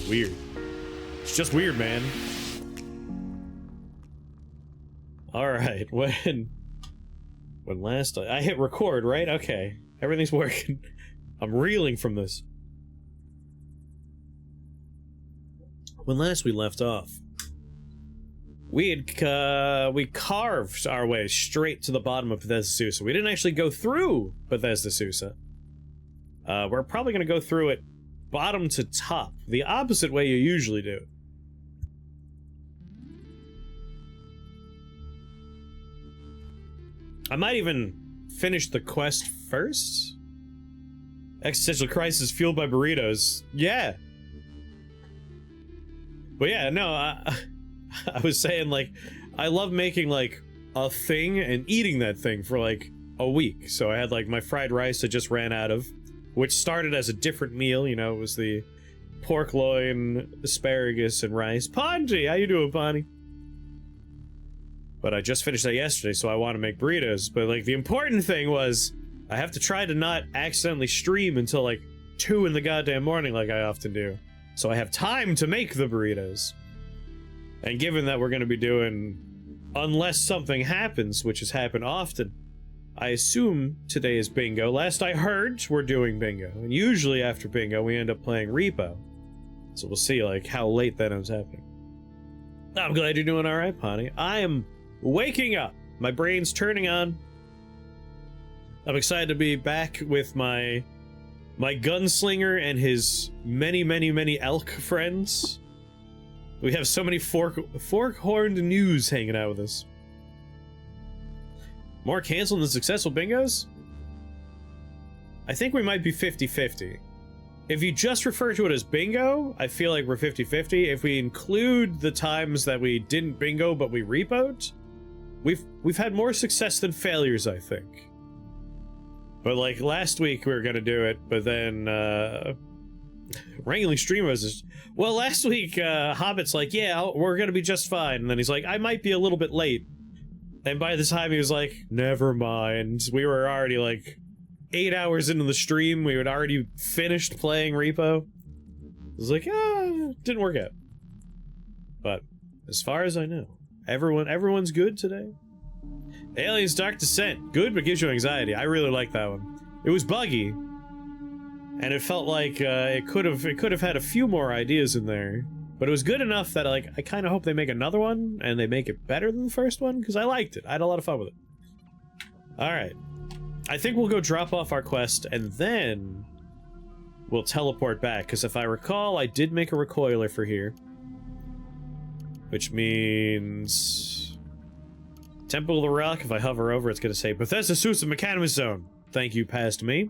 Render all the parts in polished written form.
weird. It's just weird, man. Alright, when last I hit record, right? Okay. Everything's working. I'm reeling from this. When last we left off, we carved our way straight to the bottom of Bethesda Susa. We didn't actually go through Bethesda Susa. We're probably going to go through it bottom to top, the opposite way you usually do. I might even finish the quest first? Existential crisis fueled by burritos. Yeah. But yeah, no, I was saying, like, I love making, like, a thing and eating that thing for, like, a week. So I had, like, my fried rice I just ran out of, which started as a different meal, you know, it was the pork loin, asparagus, and rice. Ponji! How you doing, Bonnie? But I just finished that yesterday, so I want to make burritos. But, like, the important thing was, I have to try to not accidentally stream until, like, 2 in the goddamn morning like I often do. So I have time to make the burritos. And given that we're going to be doing, unless something happens, which has happened often, I assume today is bingo. Last I heard, we're doing bingo. And usually after bingo, we end up playing repo. So we'll see, like, how late that ends happening. I'm glad you're doing alright, Ponny. I am waking up. My brain's turning on. I'm excited to be back with my gunslinger and his many elk friends. We have so many fork-horned news hanging out with us. More canceled than successful bingos? I think we might be 50-50. If you just refer to it as bingo, I feel like we're 50-50. If we include the times that we didn't bingo but we repoed, we've had more success than failures, I think. But like last week we were gonna do it, but then Wrangling Streamers is, well, last week Hobbit's like, yeah, we're gonna be just fine, and then he's like, I might be a little bit late. And by the time he was like, never mind, we were already like 8 hours into the stream. We had already finished playing Repo. I was like, didn't work out. But as far as I know, everyone's good today. Aliens Dark Descent, good but gives you anxiety. I really like that one. It was buggy, and it felt like it could have had a few more ideas in there. But it was good enough that, like, I kind of hope they make another one, and they make it better than the first one, because I liked it. I had a lot of fun with it. Alright. I think we'll go drop off our quest, and then we'll teleport back, because if I recall, I did make a recoiler for here. Which means... Temple of the Rock, if I hover over, it's going to say, Bethesda Susa Mechanimus Zone. Thank you, past me.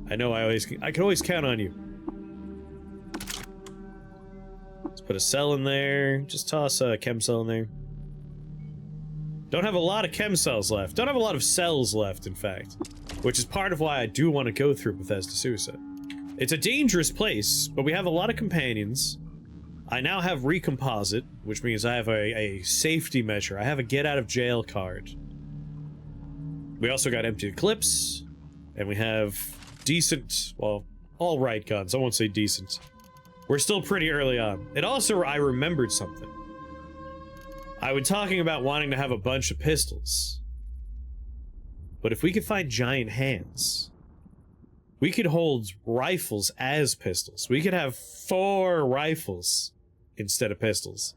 I know I can always count on you. Let's put a cell in there. Just toss a chem cell in there. Don't have a lot of chem cells left. Don't have a lot of cells left, in fact. Which is part of why I do want to go through Bethesda Susa. It's a dangerous place, but we have a lot of companions. I now have Recomposite, which means I have a safety measure. I have a get out of jail card. We also got Empty Eclipse, and we have decent, well, alright guns. I won't say decent. We're still pretty early on. It also, I remembered something. I was talking about wanting to have a bunch of pistols. But if we could find giant hands, we could hold rifles as pistols. We could have 4 rifles instead of pistols.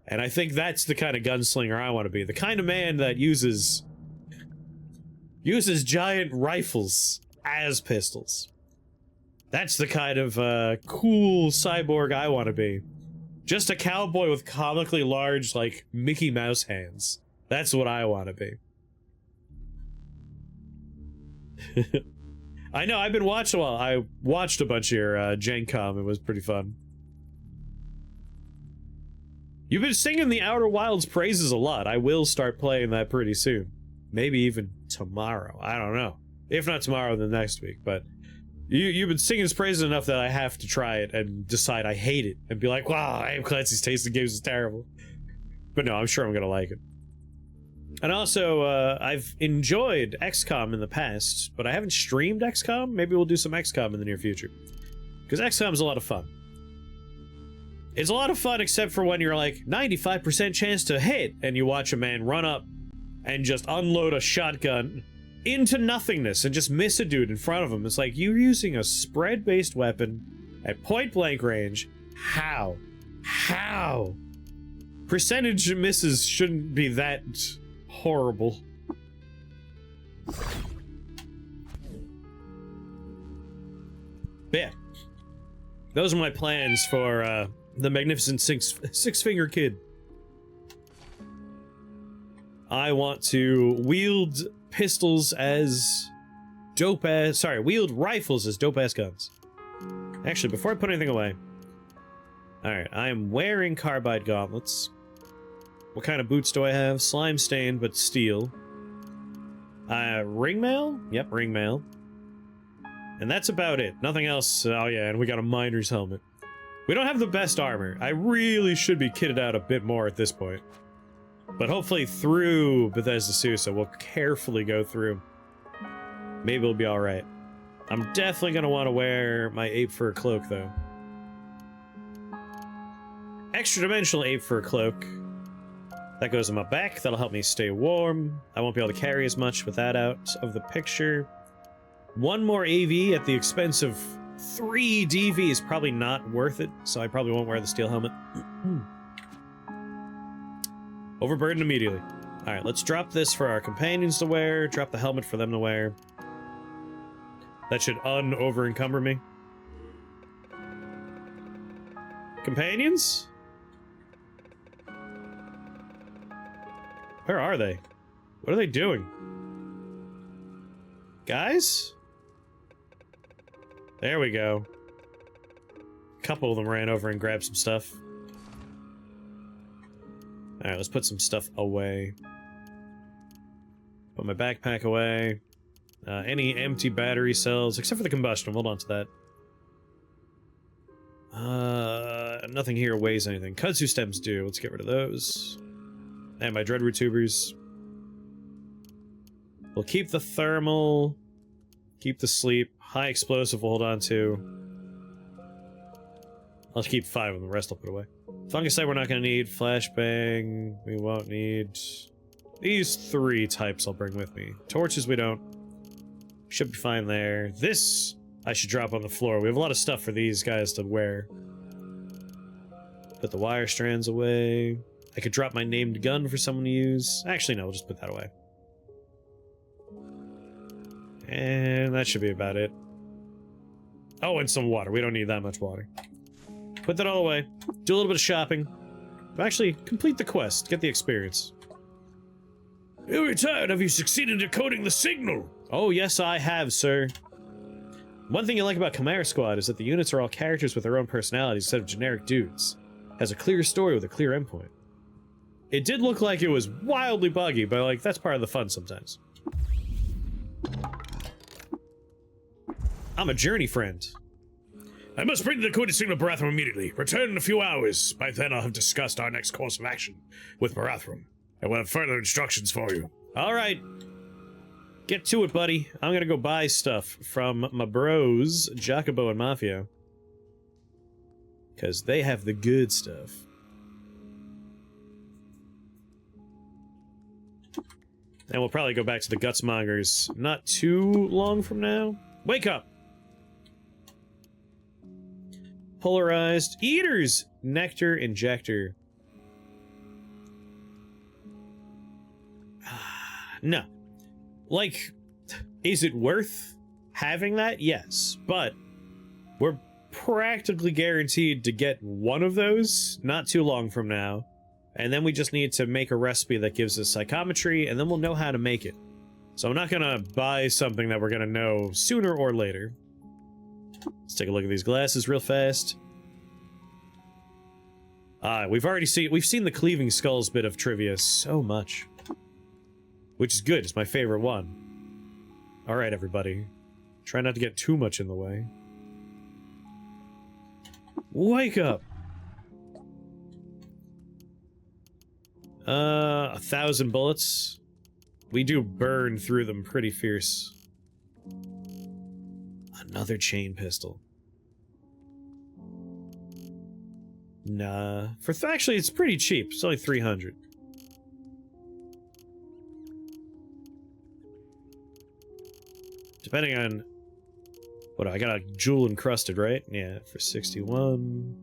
And I think that's the kind of gunslinger I want to be. The kind of man that uses giant rifles as pistols. That's the kind of cool cyborg I want to be. Just a cowboy with comically large, like, Mickey Mouse hands. That's what I want to be. I know, I've been watching a while. I watched a bunch of your Gen Com. It was pretty fun. You've been singing the Outer Wilds praises a lot. I will start playing that pretty soon. Maybe even tomorrow. I don't know. If not tomorrow, then next week. But you've been singing his praises enough that I have to try it and decide I hate it. And be like, wow, I am Clancy's taste in games is terrible. But no, I'm sure I'm going to like it. And also, I've enjoyed XCOM in the past, but I haven't streamed XCOM. Maybe we'll do some XCOM in the near future. Because XCOM's a lot of fun. It's a lot of fun, except for when you're like, 95% chance to hit, and you watch a man run up and just unload a shotgun into nothingness and just miss a dude in front of him. It's like, you're using a spread-based weapon at point-blank range. How? How? Percentage misses shouldn't be that horrible. Yeah. Those are my plans for, the Magnificent Six-Finger Kid. I want to wield pistols as dope-ass... Sorry, wield rifles as dope-ass guns. Actually, before I put anything away... Alright, I am wearing carbide gauntlets. What kind of boots do I have? Slime-stained, but steel. Ring mail? Yep, ring mail. And that's about it. Nothing else. Oh yeah, and we got a miner's helmet. We don't have the best armor. I really should be kitted out a bit more at this point. But hopefully through Bethesda Susa, we'll carefully go through. Maybe we'll be alright. I'm definitely gonna want to wear my ape fur cloak, though. Extra dimensional ape fur cloak. That goes on my back. That'll help me stay warm. I won't be able to carry as much with that out of the picture. One more AV at the expense of 3 DV is probably not worth it, so I probably won't wear the steel helmet. Overburdened immediately. Alright, let's drop this for our companions to wear, drop the helmet for them to wear. That should over-encumber me. Companions? Where are they? What are they doing? Guys? There we go. A couple of them ran over and grabbed some stuff. Alright, let's put some stuff away. Put my backpack away. Any empty battery cells, except for the combustion. Hold on to that. Nothing here weighs anything. Kudzu stems do. Let's get rid of those. And my dreadroot tubers. We'll keep the thermal. Keep the sleep. High explosive we'll hold on to. I'll keep 5 of them. The rest I'll put away. Fungicide we're not going to need. Flashbang we won't need. These 3 types I'll bring with me. Torches we don't. Should be fine there. This I should drop on the floor. We have a lot of stuff for these guys to wear. Put the wire strands away. I could drop my named gun for someone to use. Actually, no, we'll just put that away. And that should be about it. Oh, and some water. We don't need that much water. Put that all away. Do a little bit of shopping. Actually, complete the quest. Get the experience. You retired. Have you succeeded in decoding the signal? Oh, yes, I have, sir. One thing you like about Chimera Squad is that the units are all characters with their own personalities instead of generic dudes. Has a clear story with a clear endpoint. It did look like it was wildly buggy, but, like, that's part of the fun sometimes. I'm a journey friend. I must bring the decoded signal to Barathrum immediately. Return in a few hours. By then I'll have discussed our next course of action with Barathrum. I will have further instructions for you. Alright. Get to it, buddy. I'm gonna go buy stuff from my bros, Jacobo and Mafia. Because they have the good stuff. And we'll probably go back to the Gutsmongers not too long from now. Wake up! Polarized Eaters! Nectar Injector. No. Like, is it worth having that? Yes. But we're practically guaranteed to get one of those not too long from now. And then we just need to make a recipe that gives us psychometry, and then we'll know how to make it. So I'm not gonna buy something that we're gonna know sooner or later. Let's take a look at these glasses real fast. We've seen the Cleaving Skulls bit of trivia so much. Which is good, it's my favorite one. Alright, everybody. Try not to get too much in the way. Wake up! 1,000 bullets. We do burn through them pretty fierce. Another chain pistol. Nah. Actually, it's pretty cheap. It's only 300. Depending on... What, I got a jewel encrusted, right? Yeah, for 61.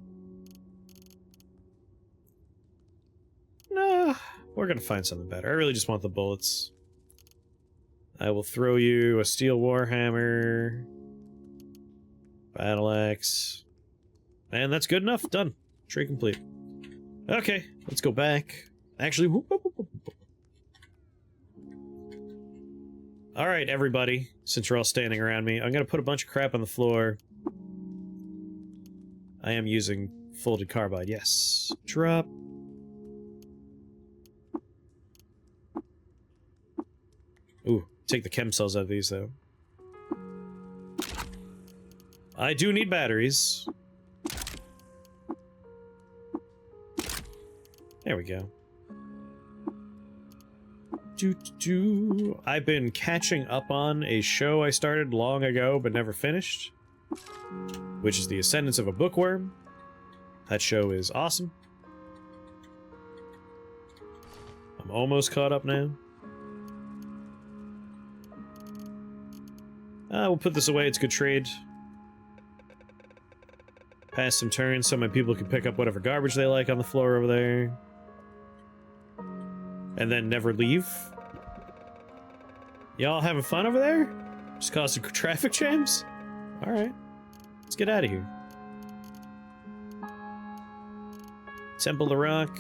Nah, we're gonna find something better. I really just want the bullets. I will throw you a steel warhammer. Battle axe. And that's good enough. Done. Tree complete. Okay, let's go back. Actually, whoop, whoop, whoop, whoop. Alright, everybody, since you're all standing around me, I'm gonna put a bunch of crap on the floor. I am using folded carbide, yes. Drop. Ooh, take the chem cells out of these, though. I do need batteries. There we go. I've been catching up on a show I started long ago but never finished, which is The Ascendance of a Bookworm. That show is awesome. I'm almost caught up now. We'll put this away, it's good trade. Pass some turns so my people can pick up whatever garbage they like on the floor over there. And then never leave. Y'all having fun over there? Just causing traffic jams? Alright. Let's get out of here. Temple the Rock.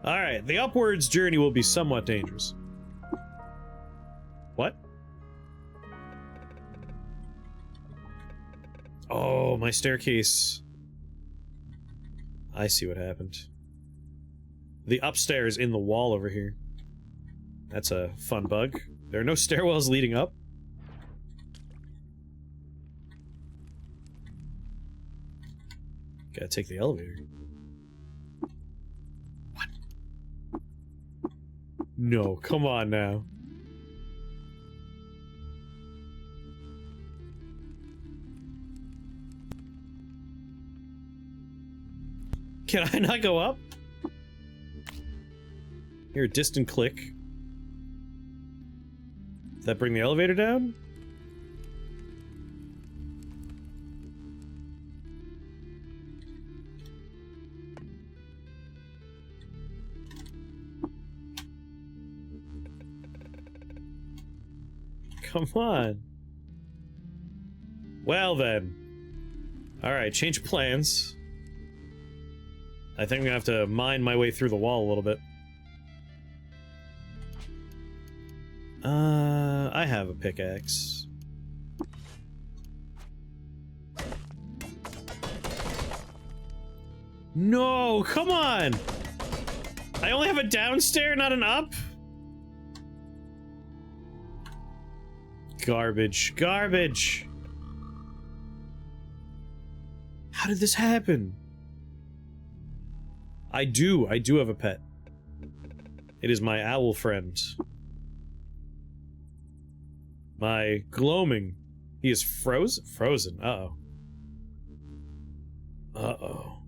Alright, the upwards journey will be somewhat dangerous. What? Oh, my staircase. I see what happened. The upstairs in the wall over here. That's a fun bug. There are no stairwells leading up. Gotta take the elevator. What? No, come on now. Can I not go up? Hear a distant click. Does that bring the elevator down? Come on. Well then. Alright, change plans. I think I'm gonna have to mine my way through the wall a little bit. I have a pickaxe. No, come on! I only have a downstairs, not an up? Garbage. Garbage! How did this happen? I do have a pet. It is my owl friend. My gloaming. He is frozen? Frozen. Uh-oh. Uh-oh.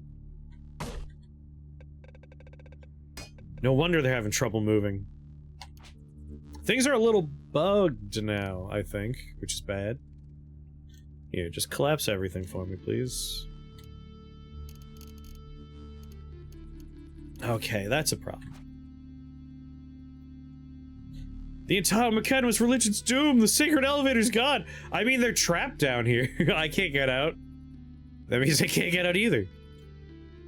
No wonder they're having trouble moving. Things are a little bugged now, I think, which is bad. Here, just collapse everything for me, please. Okay, that's a problem. The entire Macadam's religion's doomed! The sacred elevator's gone! I mean, they're trapped down here. I can't get out. That means they can't get out either.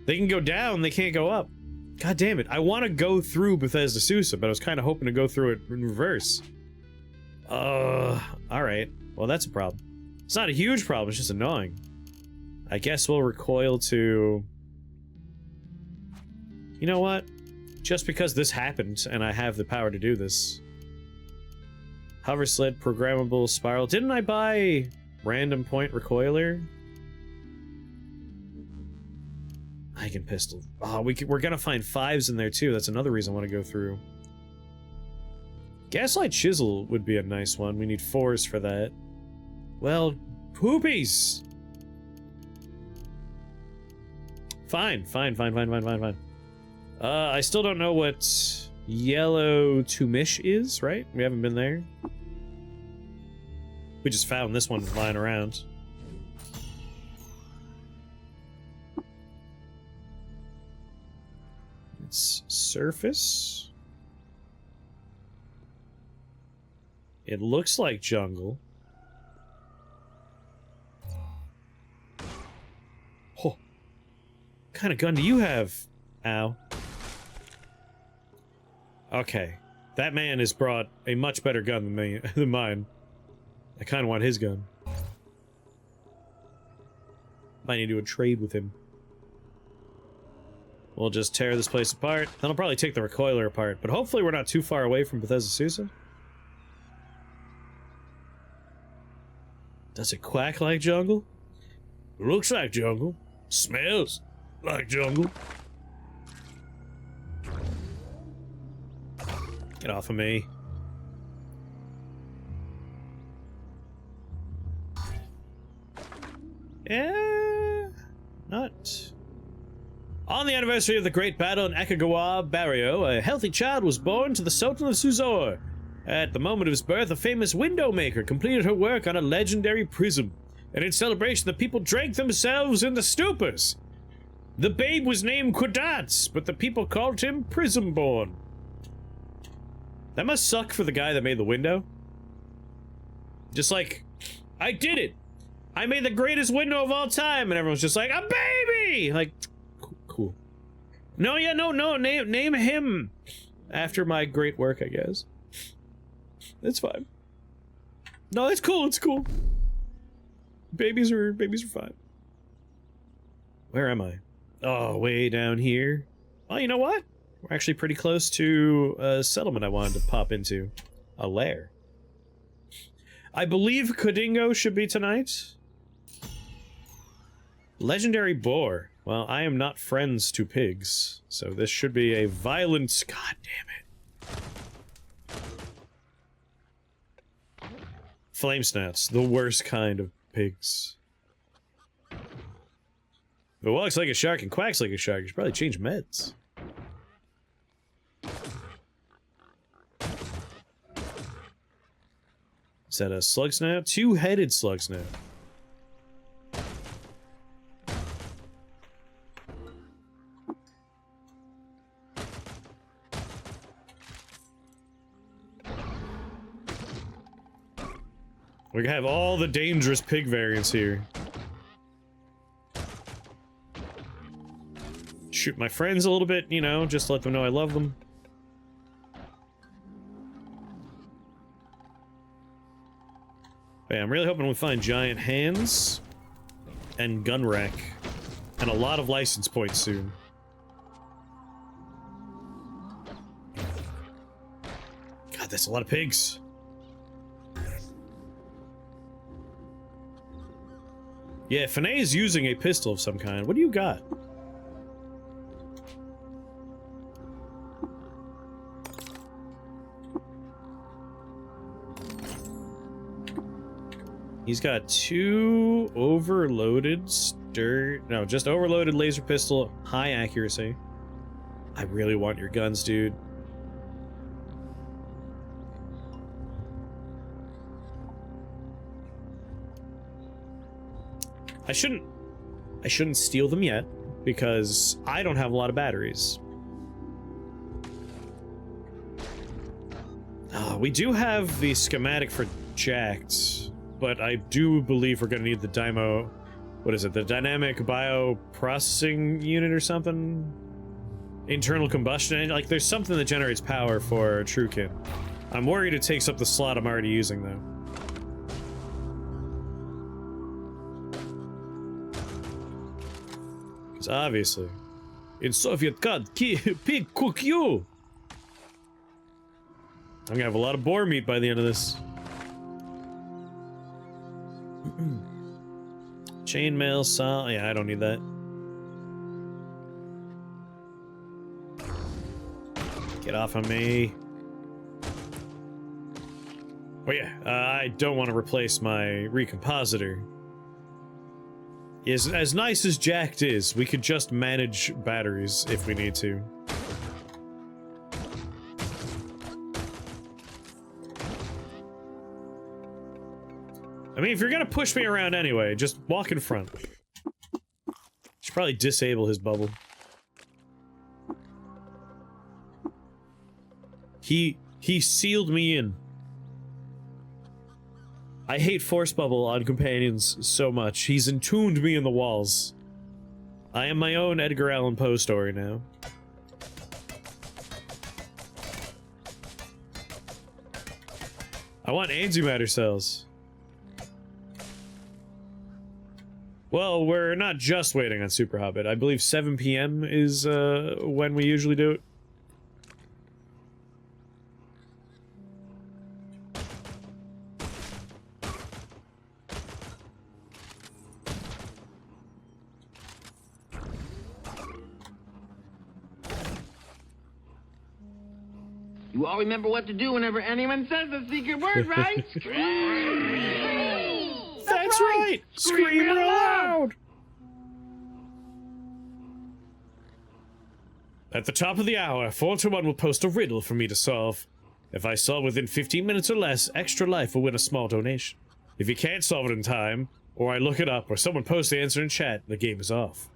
They can go down, they can't go up. God damn it, I want to go through Bethesda Susa, but I was kind of hoping to go through it in reverse. Alright. Well, that's a problem. It's not a huge problem, it's just annoying. I guess we'll recoil to... You know what? Just because this happened, and I have the power to do this. Hover sled, programmable spiral. Didn't I buy random point recoiler? Eigen pistol. Oh, we're gonna find 5s in there too. That's another reason I want to go through. Gaslight chisel would be a nice one. We need 4s for that. Well, poopies! Fine. I still don't know what yellow Tumish is, right? We haven't been there. We just found this one lying around. It's surface. It looks like jungle. Oh. What kind of gun do you have? Ow. Okay. That man has brought a much better gun than me, than mine. I kind of want his gun. Might need to do a trade with him. We'll just tear this place apart. Then I'll probably take the recoiler apart, but hopefully we're not too far away from Bethesda Susa. Does it quack like jungle? Looks like jungle. Smells like jungle. Get off of me. Yeah, not. On the anniversary of the great battle in Akagawa Barrio, a healthy child was born to the Sultan of Suzor. At the moment of his birth, a famous window maker completed her work on a legendary prism, and in celebration the people drank themselves into stupors. The babe was named Quadrats, but the people called him Prismborn. That must suck for the guy that made the window. Just like, I did it! I made the greatest window of all time, and everyone's just like, a baby! Like, cool. No, yeah, no, name him after my great work, I guess. It's fine. No, it's cool, it's cool. Babies are fine. Where am I? Oh, way down here. Well, you know what? We're actually pretty close to a settlement I wanted to pop into. A lair. I believe Kodingo should be tonight. Legendary boar. Well, I am not friends to pigs, so this should be a violent... God damn it. Flame snouts, the worst kind of pigs. If it walks like a shark and quacks like a shark, you should probably change meds. Is that a slug snout? Two-headed slug snout. We have all the dangerous pig variants here. Shoot my friends a little bit, you know, just let them know I love them. But yeah, I'm really hoping we find giant hands and gun rack and a lot of license points soon. God, that's a lot of pigs. Yeah, Finay is using a pistol of some kind. What do you got? He's got two overloaded just overloaded laser pistol, high accuracy. I really want your guns, dude. I shouldn't steal them yet, because I don't have a lot of batteries. We do have the schematic for Jacked, but I do believe we're gonna need the Dymo... What is it? The Dynamic Bioprocessing Unit or something? Internal combustion? Like, there's something that generates power for Truekin. I'm worried it takes up the slot I'm already using, though. Obviously. In Soviet God, pig cook you! I'm gonna have a lot of boar meat by the end of this. Chainmail, saw. Yeah, I don't need that. Get off of me. Oh yeah, I don't want to replace my recompositor. As nice as Jacked is, we could just manage batteries if we need to. I mean, if you're gonna push me around anyway, just walk in front. Should probably disable his bubble. He sealed me in. I hate force bubble on companions so much. He's entombed me in the walls. I am my own Edgar Allan Poe story now. I want antimatter cells. Well, we're not just waiting on Super Hobbit. I believe 7 PM is when we usually do it. You all remember what to do whenever anyone says the secret word, right? Scream! That's right! Scream real loud! At the top of the hour, 421 will post a riddle for me to solve. If I solve within 15 minutes or less, Extra Life will win a small donation. If you can't solve it in time, or I look it up, or someone posts the answer in chat, the game is off.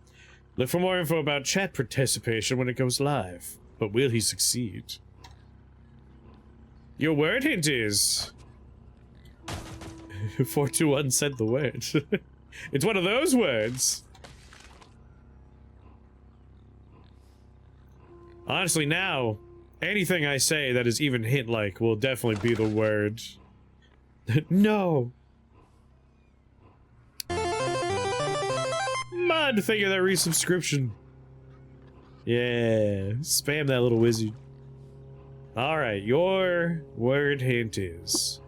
Look for more info about chat participation when it goes live. But will he succeed? Your word hint is... 421 said the word. It's one of those words. Honestly, now, anything I say that is even hint-like will definitely be the word. No! Mud, thank you for that resubscription. Yeah, spam that little wizard. Alright, your word hint is...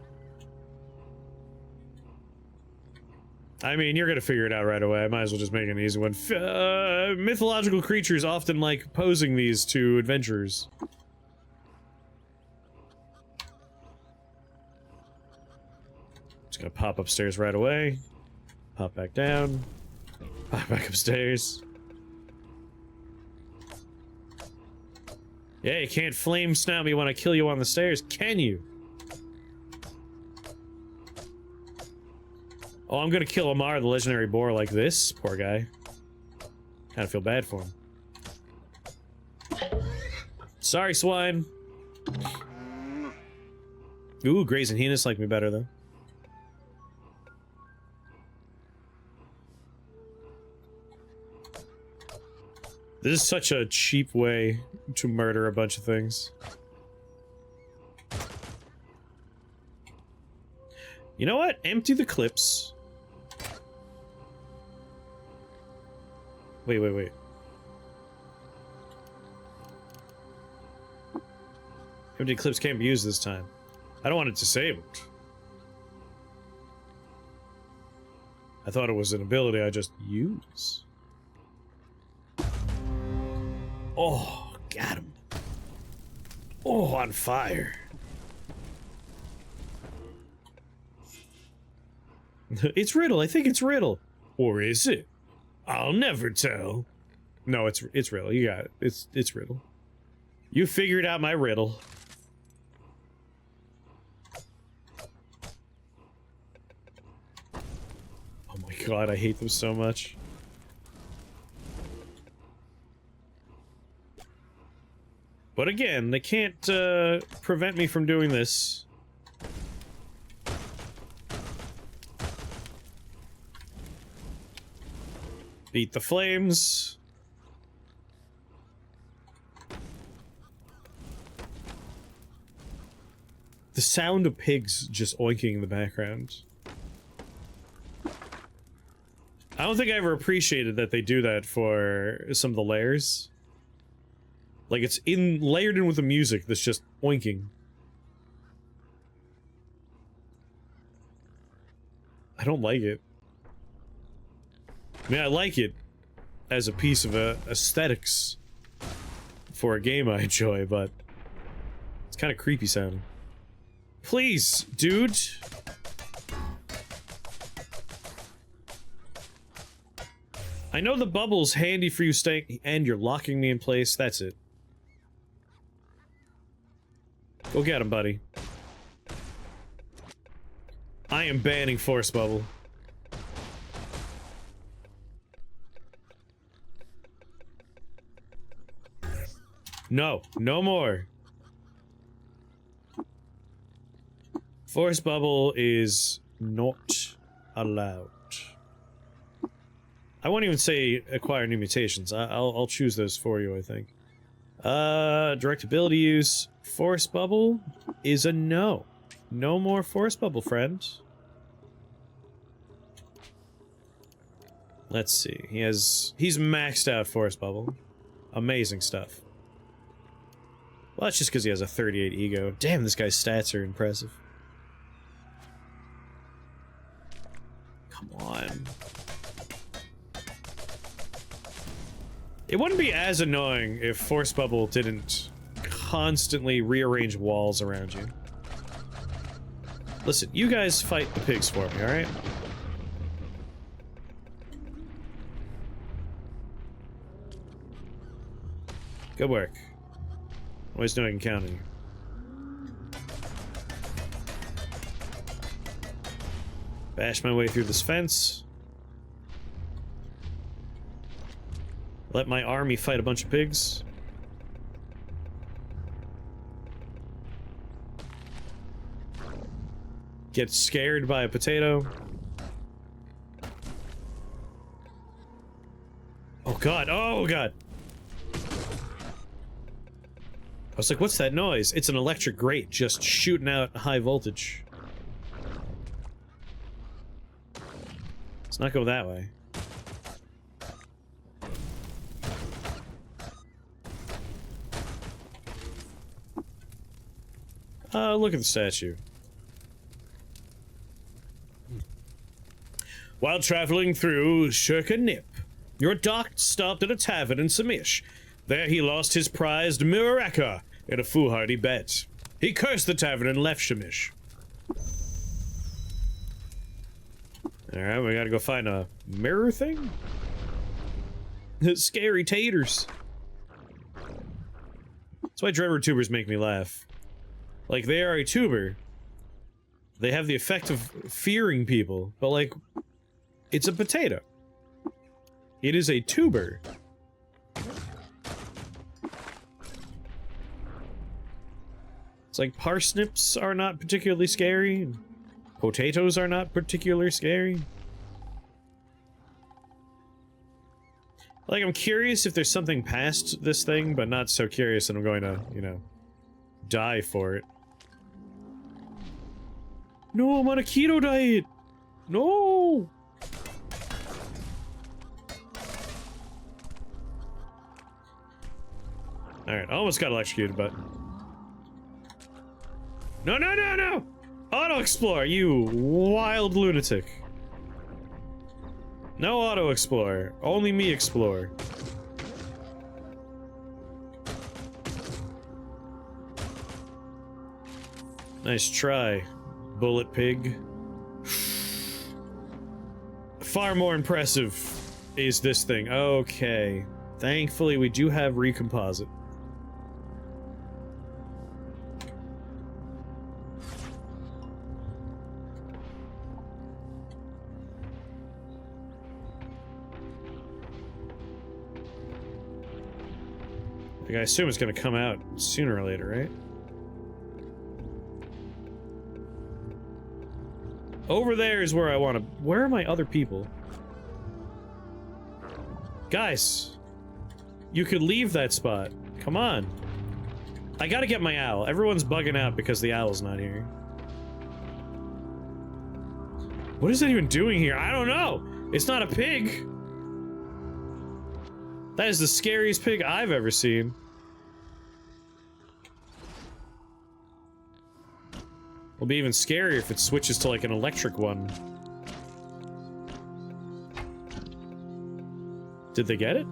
I mean, you're gonna figure it out right away. I might as well just make an easy one. Mythological creatures often like posing these to adventurers. Just gonna pop upstairs right away. Pop back down. Pop back upstairs. Yeah, you can't flame snout me when I kill you on the stairs, can you? Oh, I'm gonna kill Amar, the legendary boar, like this. Poor guy. Kinda feel bad for him. Sorry, swine. Ooh, Grays and Heinous like me better, though. This is such a cheap way to murder a bunch of things. You know what? Empty the clips. Wait. Empty clips can't be used this time. I don't want it disabled. I thought it was an ability I just use. Oh, got him. Oh, on fire. It's Riddle. I think it's Riddle. Or is it? I'll never tell. No, it's Riddle. You got it. It's Riddle. You figured out my riddle. Oh my god, I hate them so much. But again, they can't prevent me from doing this. Beat the flames. The sound of pigs just oinking in the background. I don't think I ever appreciated that they do that for some of the layers. Like, it's layered in with the music that's just oinking. I don't like it. I mean, I like it as a piece of aesthetics for a game I enjoy, but it's kind of creepy sounding. Please, dude! I know the bubble's handy for you staying, and you're locking me in place. That's it. Go get him, buddy. I am banning Force Bubble. No, no more. Force Bubble is not allowed. I won't even say acquire new mutations. I'll choose those for you, I think. Direct ability use. Force Bubble is a no. No more Force Bubble, friend. Let's see. He's maxed out Force Bubble. Amazing stuff. Well, that's just because he has a 38 ego. Damn, this guy's stats are impressive. Come on. It wouldn't be as annoying if Force Bubble didn't constantly rearrange walls around you. Listen, you guys fight the pigs for me, alright? Good work. Always know I can count on you. Bash my way through this fence. Let my army fight a bunch of pigs. Get scared by a potato. Oh god, oh god! I was like, what's that noise? It's an electric grate just shooting out high voltage. Let's not go that way. Look at the statue. While traveling through Shurkanip, your doc stopped at a tavern in Samish. There he lost his prized Miraka in a foolhardy bet. He cursed the tavern and left Shamish. Alright, we gotta go find a mirror thing? Scary taters. That's why Dreadword tubers make me laugh. Like, they are a tuber. They have the effect of fearing people, but like, it's a potato. It is a tuber. It's like parsnips are not particularly scary, and potatoes are not particularly scary. Like, I'm curious if there's something past this thing, but not so curious that I'm going to, you know, die for it. No, I'm on a keto diet! No! Alright, almost got electrocuted, but... No, no, no, no! Auto-explore, you wild lunatic. No auto-explore. Only me explore. Nice try, bullet pig. Far more impressive is this thing. Okay. Thankfully, we do have recomposite. Like, I assume it's gonna come out sooner or later, right? Over there is where I want to... Where are my other people? Guys! You could leave that spot. Come on. I gotta get my owl. Everyone's bugging out because the owl's not here. What is it even doing here? I don't know! It's not a pig! That is the scariest pig I've ever seen. It'll be even scarier if it switches to like an electric one. Did they get it?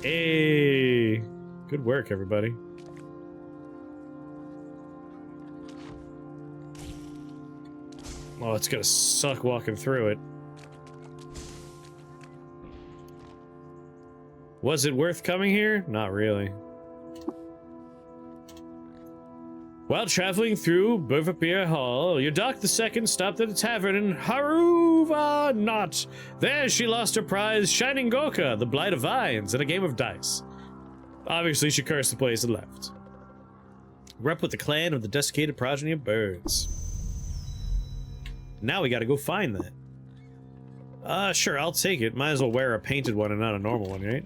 Hey! Good work, everybody. Oh, it's gonna suck walking through it. Was it worth coming here? Not really. While traveling through Burvapir Hall, your Doc II stopped at a tavern in Haruva Knot. There she lost her prize, Shining Gorka, the Blight of Vines, in a game of dice. Obviously, she cursed the place and left. We're up with the clan of the desiccated progeny of birds. Now we gotta go find that. Sure, I'll take it. Might as well wear a painted one and not a normal one, right?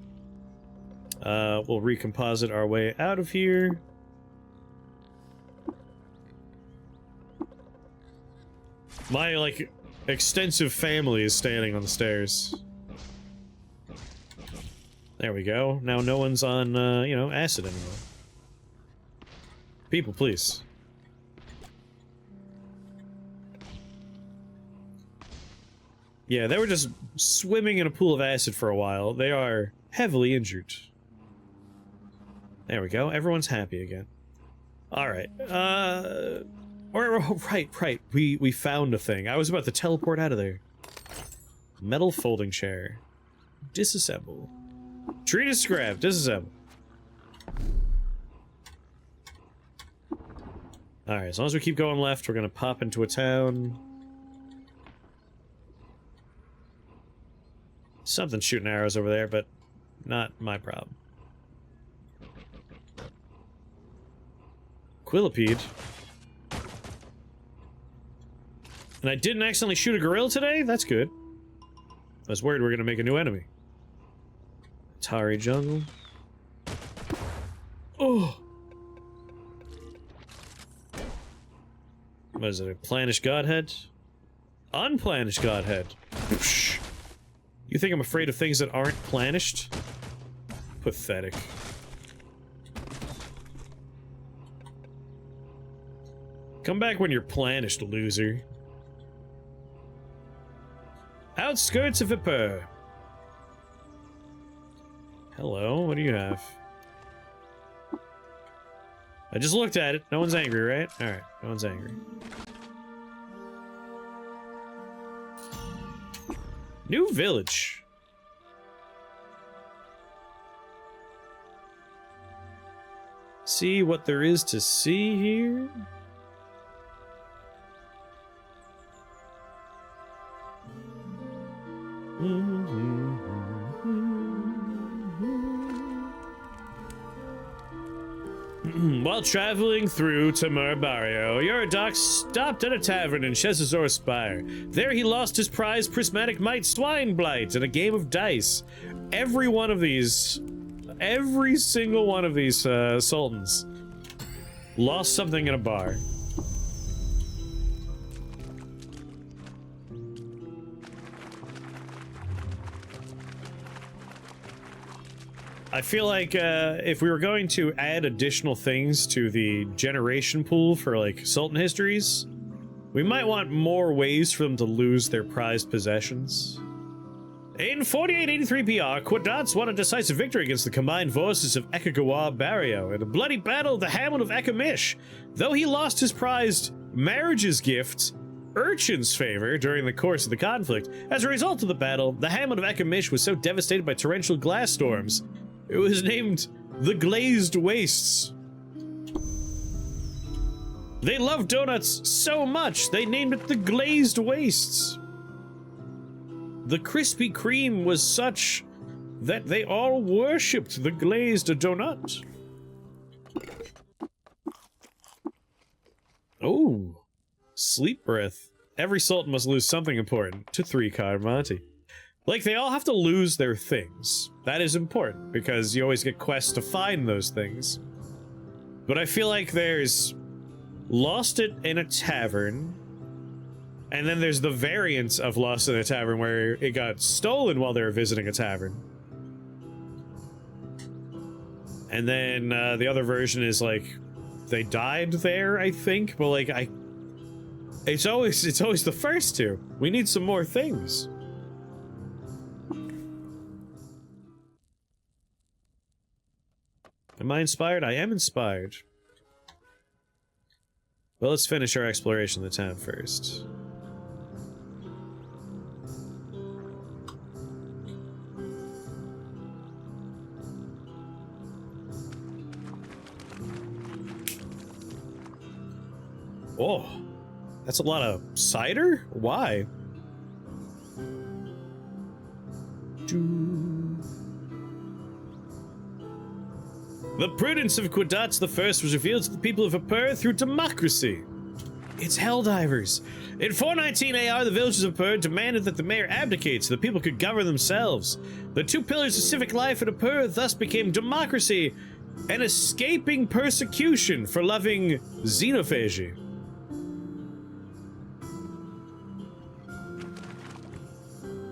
We'll recomposite our way out of here. My, like, extensive family is standing on the stairs. There we go. Now no one's on, you know, acid anymore. People, please. Yeah, they were just swimming in a pool of acid for a while. They are heavily injured. There we go. Everyone's happy again. Alright, right. We found a thing. I was about to teleport out of there. Metal folding chair. Disassemble. Tree to scrap. Disassemble. Alright, as long as we keep going left, we're gonna pop into a town. Something's shooting arrows over there, but not my problem. Quillipede. And I didn't accidentally shoot a gorilla today? That's good. I was worried we were gonna make a new enemy. Atari jungle. Oh! What is it, a Planish Godhead? Unplanished Godhead. You think I'm afraid of things that aren't planished? Pathetic. Come back when you're planished, loser. Outskirts of Vipur. Hello, what do you have? I just looked at it. No one's angry, right? Alright, no one's angry. New village. See what there is to see here? While traveling through Tamur Barrio, Yuridoc stopped at a tavern in Shezazor Spire. There he lost his prize prismatic mite swine blight in a game of dice. Every single one of these sultans lost something in a bar. I feel like if we were going to add additional things to the generation pool for like Sultan histories, we might want more ways for them to lose their prized possessions. In 4883 PR, Quadots won a decisive victory against the combined forces of Ekagawa Barrio in a bloody battle of the Hamlet of Ekamish. Though he lost his prized marriage's gift, Urchin's favor, during the course of the conflict, as a result of the battle, the Hamlet of Ekamish was so devastated by torrential glass storms, it was named the Glazed Wastes. They loved donuts so much, they named it the Glazed Wastes. The Krispy Kreme was such that they all worshipped the glazed donut. Oh, sleep breath. Every sultan must lose something important to 3-card Monty. Like, they all have to lose their things. That is important, because you always get quests to find those things. But I feel like there's lost it in a tavern, and then there's the variant of lost in a tavern where it got stolen while they were visiting a tavern. And then the other version is like, they died there, I think, but like, it's always the first two. We need some more things. Am I inspired? I am inspired. Well, let's finish our exploration of the town first. Oh, that's a lot of cider? Why? The prudence of Quadatz the First was revealed to the people of Apur through democracy. It's Helldivers. In 419 AR, the villagers of Apur demanded that the mayor abdicate so the people could govern themselves. The two pillars of civic life in Apur thus became democracy and escaping persecution for loving xenophagy.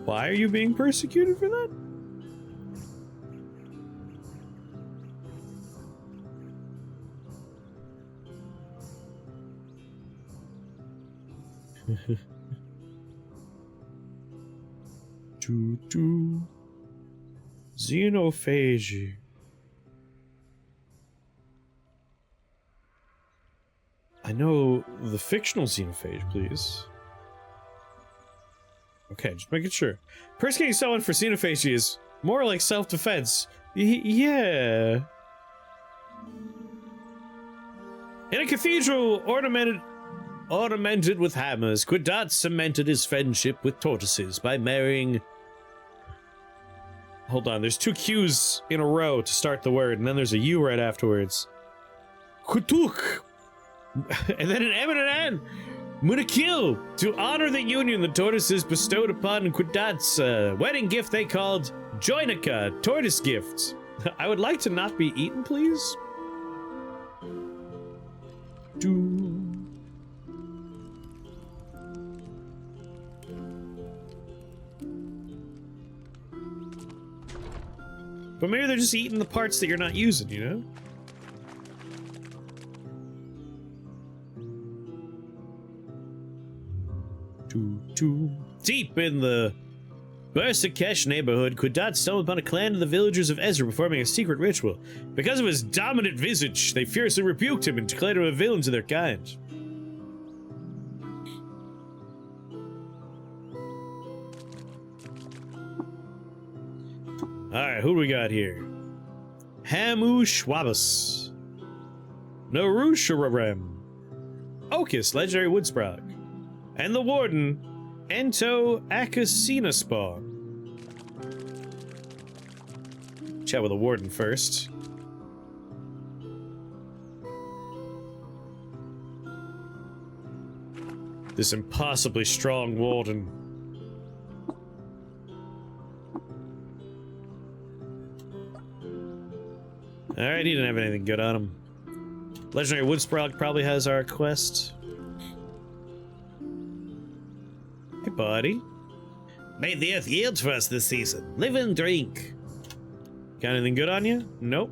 Why are you being persecuted for that? Xenophagy. I know the fictional xenophage, please. Okay, just making sure. Persecuting someone for xenophagy is more like self-defense. Yeah. In a cathedral ornamented with hammers, Quadatz cemented his friendship with tortoises by marrying... Hold on, there's two Q's in a row to start the word, and then there's a U right afterwards. Kutuk! And then an M and an N! Munikil! To honor the union, the tortoises bestowed upon Quadatz a wedding gift they called Joinica, tortoise gift. I would like to not be eaten, please. But maybe they're just eating the parts that you're not using, you know? Deep in the Bersakesh neighborhood, Quadatz stumbled upon a clan of the villagers of Ezra performing a secret ritual. Because of his dominant visage, they fiercely rebuked him and declared him a villain to their kind. Alright, who do we got here? Hamu Schwabus. Narushararem. Okus, legendary woodsprog. And the warden, Ento Akasinaspar. Chat with the warden first. This impossibly strong warden. Alright, he didn't have anything good on him. Legendary Woodsprog probably has our quest. Hey, buddy. Made the earth yields for us this season. Live and drink. Got anything good on you? Nope.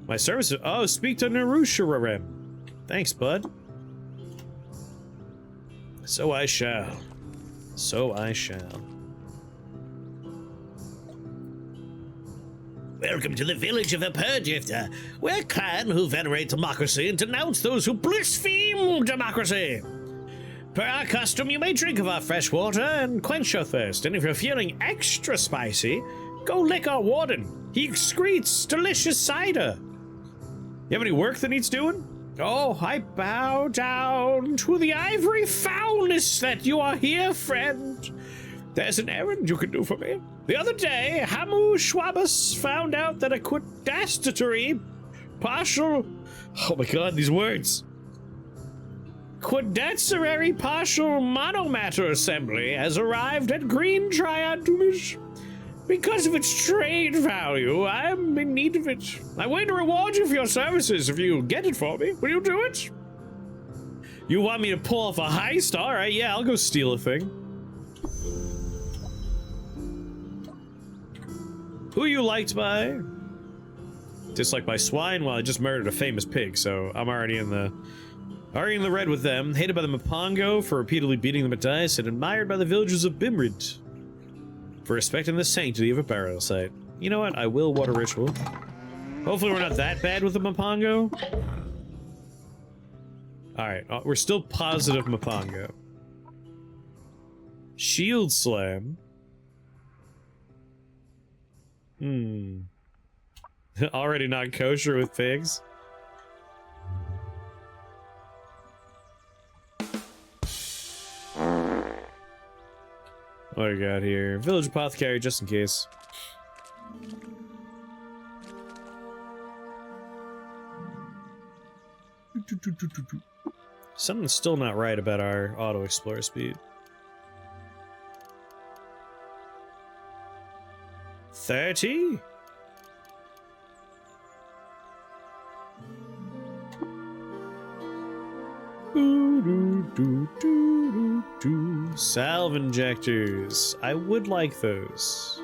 My services. Oh, speak to Narushararem. Thanks, bud. So I shall. So I shall. Welcome to the village of Apurgifter. We're a clan who venerate democracy and denounce those who blaspheme democracy. Per our custom, you may drink of our fresh water and quench your thirst, and if you're feeling extra spicy, go lick our warden. He excretes delicious cider. You have any work that needs doing? Oh, I bow down to the ivory foulness that you are here, friend. There's an errand you can do for me. The other day, Hamu Schwabus found out that a quadastatory partial... Oh my god, these words. Quadatserary partial monomatter assembly has arrived at Green Triad Dumish. Because of its trade value, I am in need of it. I'm willing to reward you for your services if you get it for me. Will you do it? You want me to pull off a heist? Alright, yeah, I'll go steal a thing. Who you liked by? Disliked by swine? Well, I just murdered a famous pig, so I'm already in the red with them. Hated by the Mapongo for repeatedly beating them at dice, and admired by the villagers of Bimrid for respecting the sanctity of a burial site. You know what? I will water ritual. Hopefully we're not that bad with the Mapongo. Alright, we're still positive Mapongo. Shield Slam. Already not kosher with pigs. What do we got here? Village apothecary, just in case. Something's still not right about our auto explorer speed. 30? Salve injectors. I would like those.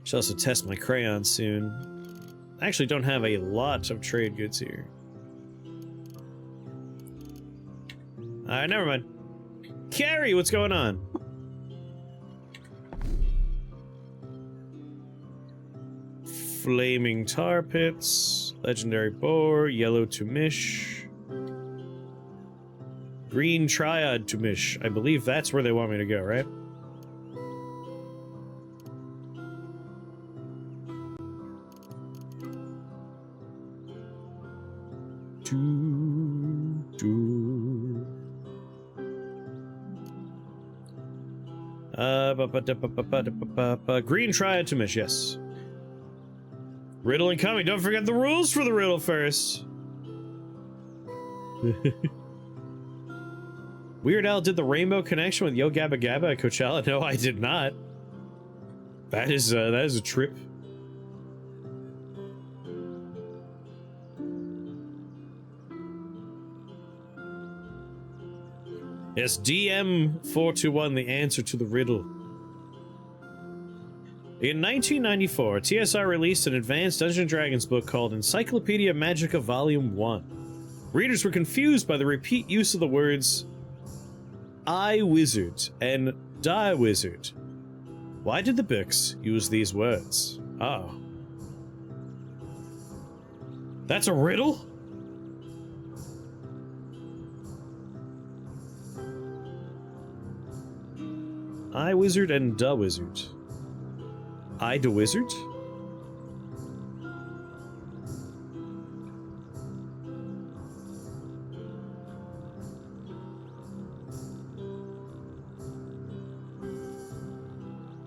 Should also test my crayon soon. I actually don't have a lot of trade goods here. Alright, never mind. Carrie, what's going on? Flaming tar pits, legendary boar, yellow tumish, green triad tumish. I believe that's where they want me to go, right? Green triad tumish, yes. Riddle incoming. Don't forget the rules for the riddle first. Weird Al did the Rainbow Connection with Yo Gabba Gabba at Coachella. No, I did not. That is a trip. Yes, DM421, the answer to the riddle. In 1994, TSR released an advanced Dungeons & Dragons book called Encyclopedia Magica Volume 1. Readers were confused by the repeat use of the words I Wizard and Die Wizard. Why did the books use these words? Oh. That's a riddle? I Wizard and Da Wizard. I the Wizard?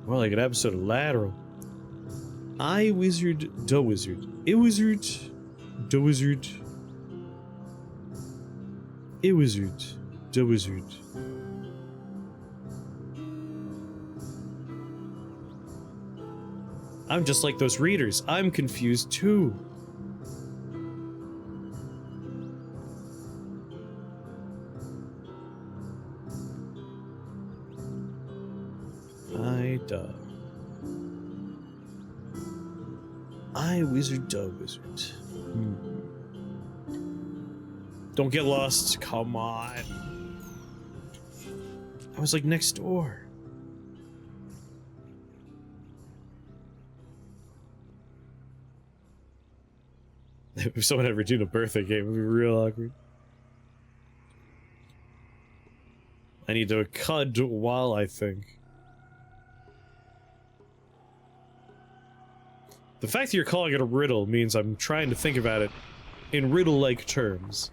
More like an episode of Lateral. I Wizard, Da Wizard. I Wizard, Da Wizard. I Wizard, Da Wizard. I'm just like those readers. I'm confused too. I Wizard, Da Wizard. Don't get lost. Come on. I was like next door. If someone had Regina birthday game, it would be real awkward. I need to cud while I think. The fact that you're calling it a riddle means I'm trying to think about it in riddle-like terms.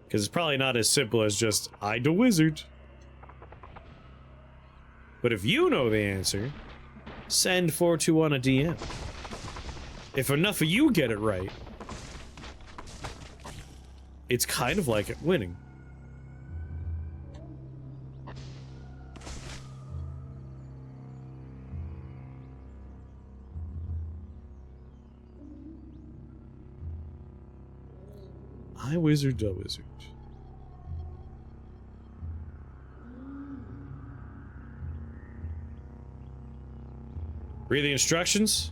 Because it's probably not as simple as just, I the Wizard. But if you know the answer, send 421 a DM. If enough of you get it right, it's kind of like it winning. I Wizard, Da Wizard. Read the instructions?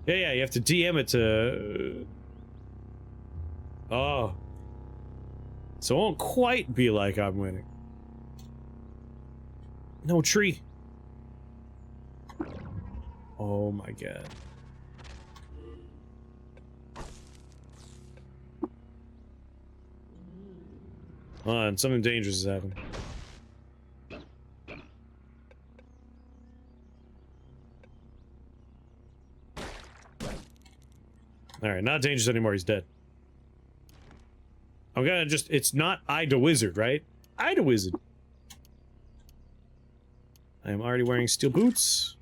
Yeah, you have to DM it to... Oh. So it won't quite be like I'm winning. No tree. Oh my god. Hold on, something dangerous is happening. Alright, not dangerous anymore, he's dead. I'm gonna just... It's not Ida Wizard, right? Ida Wizard. I am already wearing steel boots.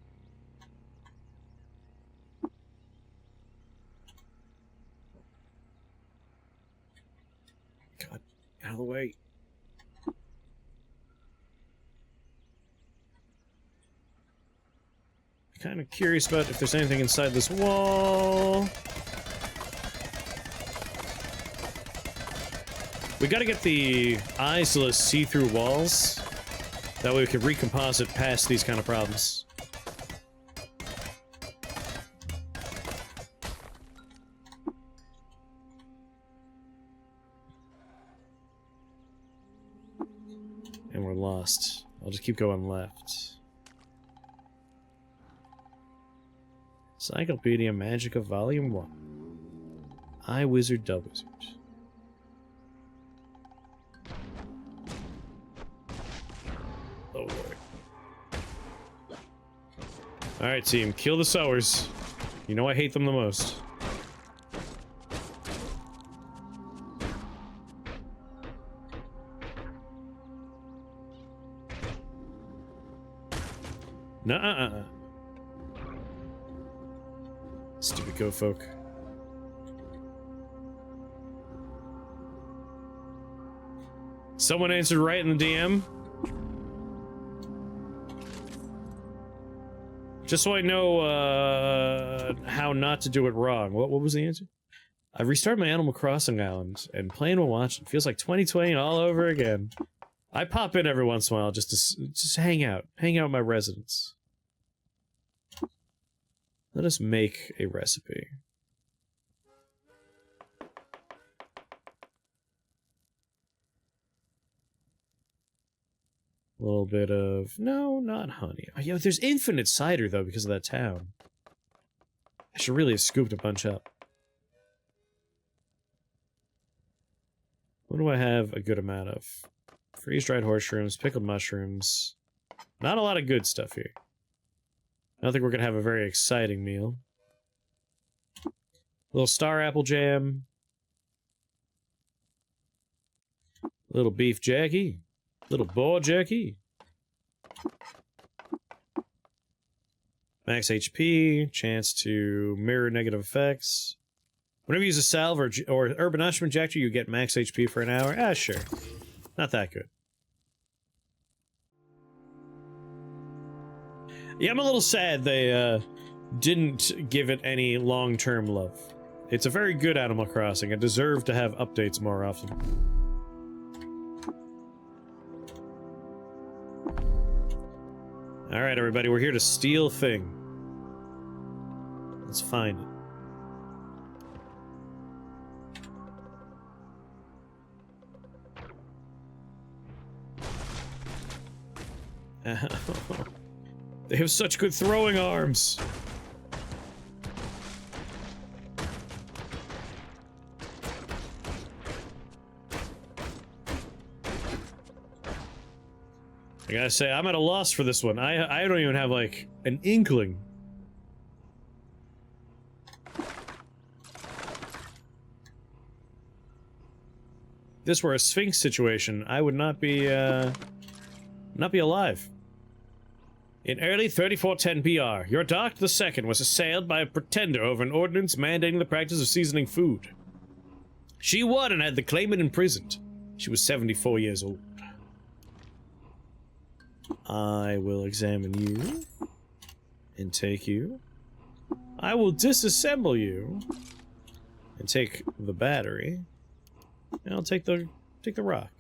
God, out of the way. Kind of curious about if there's anything inside this wall. We gotta get the eyes to see through walls. That way we can recomposite past these kind of problems. And we're lost. I'll just keep going left. Encyclopedia Magica Volume 1. I Wizard, DOGG Wizard. Oh lord. Alright team, kill the sowers. You know I hate them the most. Nuh-uh-uh. Stupid go folk. Someone answered right in the DM. Just so I know how not to do it wrong. What was the answer? I restarted my Animal Crossing island and playing while watching. Feels like 2020 all over again. I pop in every once in a while just to hang out with my residents. Let us make a recipe. A little bit of... No, not honey. Oh, yo, there's infinite cider, though, because of that town. I should really have scooped a bunch up. What do I have a good amount of? Freeze-dried horserooms, pickled mushrooms. Not a lot of good stuff here. I don't think we're gonna have a very exciting meal. A little star apple jam. Little beef jerky. Little boar jerky. Max HP. Chance to mirror negative effects. Whenever you use a salve or urban usherman injector, you get max HP for an hour. Ah, sure. Not that good. Yeah, I'm a little sad they didn't give it any long-term love. It's a very good Animal Crossing. It deserved to have updates more often. Alright, everybody, we're here to steal thing. Let's find it. They have such good throwing arms. I gotta say, I'm at a loss for this one. I don't even have, like, an inkling. If this were a Sphinx situation, I would not be alive. In early 3410 BR, your Dark II was assailed by a pretender over an ordinance mandating the practice of seasoning food. She won and had the claimant imprisoned. She was 74 years old. I will examine you and take you. I will disassemble you and take the battery. And I'll take the rock.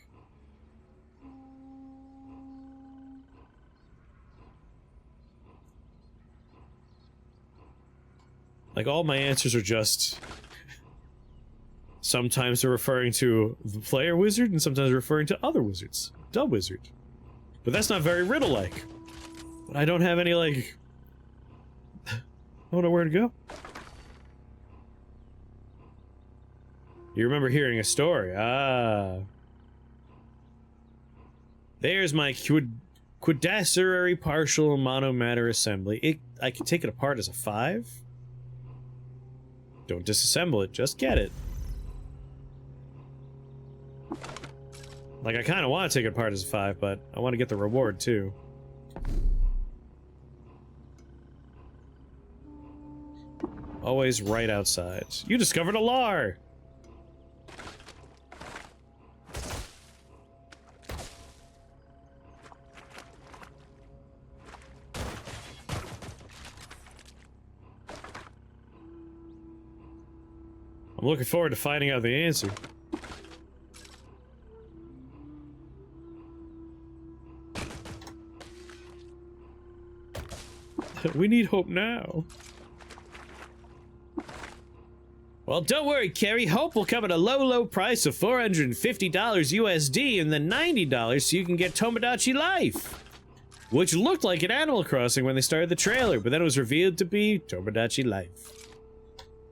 Like, all my answers are just... Sometimes they're referring to the player wizard, and sometimes they're referring to other wizards. DOGG Wizard. But that's not very Riddle-like. But I don't have any, like... I don't know where to go. You remember hearing a story. Ah. There's my quadacirary partial monomatter assembly. I can take it apart as a 5? Don't disassemble it, just get it. Like, I kind of want to take it apart as a 5, but I want to get the reward, too. Always right outside. You discovered a lar! I'm looking forward to finding out the answer. We need hope now. Well, don't worry, Carrie. Hope will come at a low, low price of $450 USD and then $90 so you can get Tomodachi Life. Which looked like an Animal Crossing when they started the trailer, but then it was revealed to be Tomodachi Life.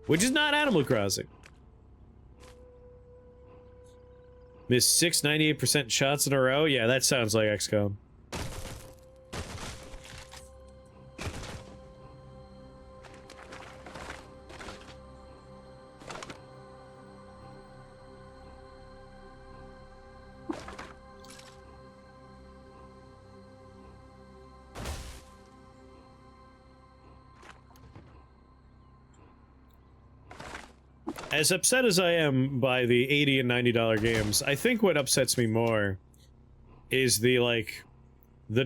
Which is not Animal Crossing. Missed 6 98% shots in a row? Yeah, that sounds like XCOM. As upset as I am by the $80 and $90 games, I think what upsets me more is the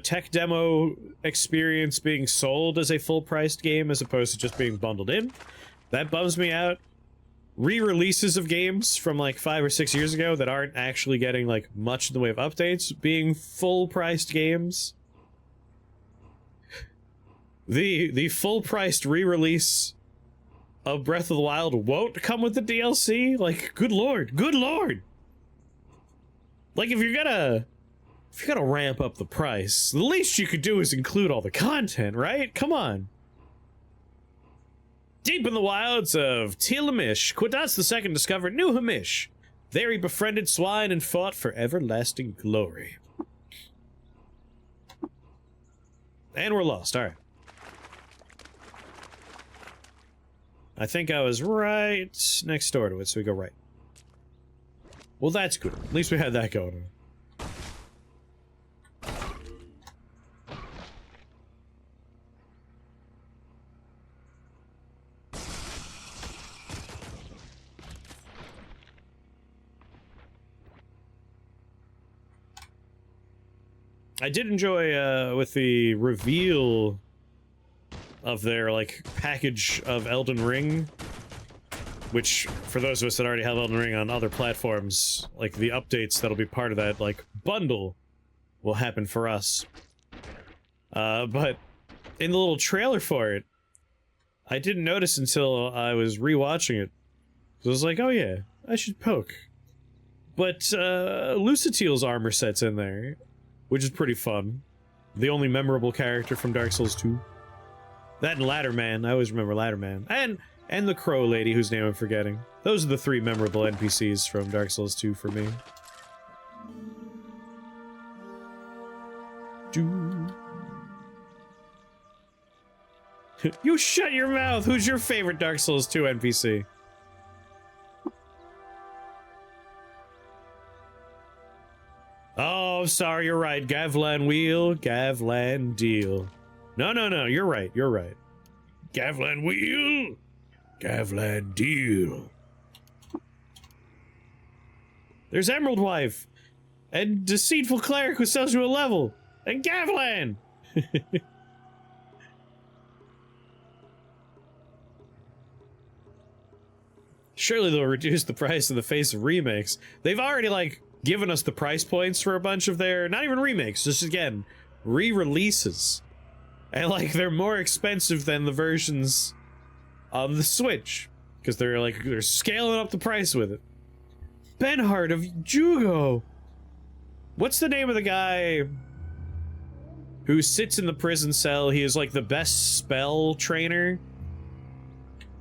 tech demo experience being sold as a full-priced game as opposed to just being bundled in. That bums me out. Re-releases of games from like 5 or 6 years ago that aren't actually getting like much in the way of updates being full-priced games. The full-priced re-release of Breath of the Wild won't come with the DLC? Like, good lord, good lord! Like, if you're gonna ramp up the price, the least you could do is include all the content, right? Come on. Deep in the wilds of Tilamish, Quadatz II discovered New Hamish. There he befriended swine and fought for everlasting glory. And we're lost, alright. I think I was right next door to it, so we go right. Well, that's good. At least we had that going on. I did enjoy, with the reveal of their, like, package of Elden Ring, which, for those of us that already have Elden Ring on other platforms, like, the updates that'll be part of that, like, bundle will happen for us. But in the little trailer for it, I didn't notice until I was rewatching it. So I was like, oh yeah, I should poke. But, Lucatiel's armor set's in there, which is pretty fun. The only memorable character from Dark Souls 2. That and Ladderman. I always remember Ladderman. And the crow lady whose name I'm forgetting. Those are the 3 memorable NPCs from Dark Souls 2 for me. You shut your mouth! Who's your favorite Dark Souls 2 NPC? Oh, sorry, you're right. Gavlan Wheel, Gavlan Deal. No, you're right, you're right. Gavlan Wheel, Gavlan Deal. There's Emerald Wife, and Deceitful Cleric who sells you a level, and Gavlan! Surely they'll reduce the price in the face of remakes. They've already, like, given us the price points for a bunch of their, not even remakes, just again, re-releases. And, like, they're more expensive than the versions on the Switch. Because they're scaling up the price with it. Benhart of Jugo! What's the name of the guy who sits in the prison cell? He is, like, the best spell trainer.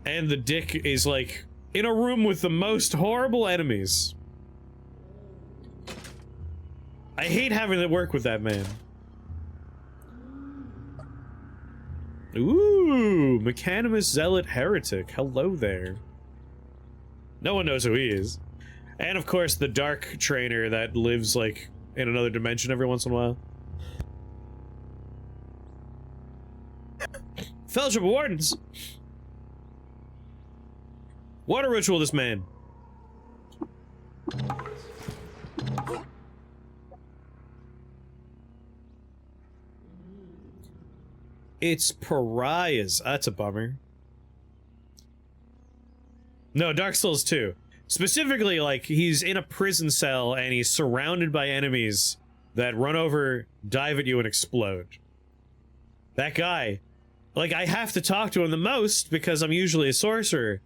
And the dick is, like, in a room with the most horrible enemies. I hate having to work with that man. Ooh, Mechanimus Zealot Heretic. Hello there. No one knows who he is. And of course, the Dark Trainer that lives, like, in another dimension every once in a while. Fellowship of Wardens! Water ritual, this man. It's pariahs. That's a bummer. No, Dark Souls 2. Specifically, like, he's in a prison cell and he's surrounded by enemies that run over, dive at you, and explode. That guy. Like, I have to talk to him the most because I'm usually a sorcerer.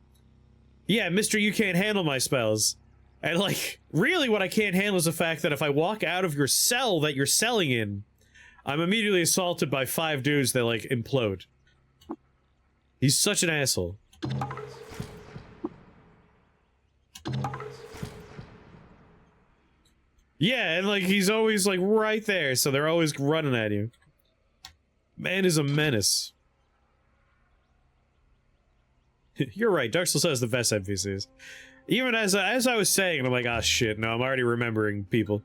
Yeah, mister, you can't handle my spells. And, like, really what I can't handle is the fact that if I walk out of your cell that you're selling in, I'm immediately assaulted by 5 dudes that, like, implode. He's such an asshole. Yeah, and, like, he's always, like, right there, so they're always running at you. Man is a menace. You're right, Dark Souls has the best NPCs. Even as I was saying, I'm like, ah, shit, no, I'm already remembering people.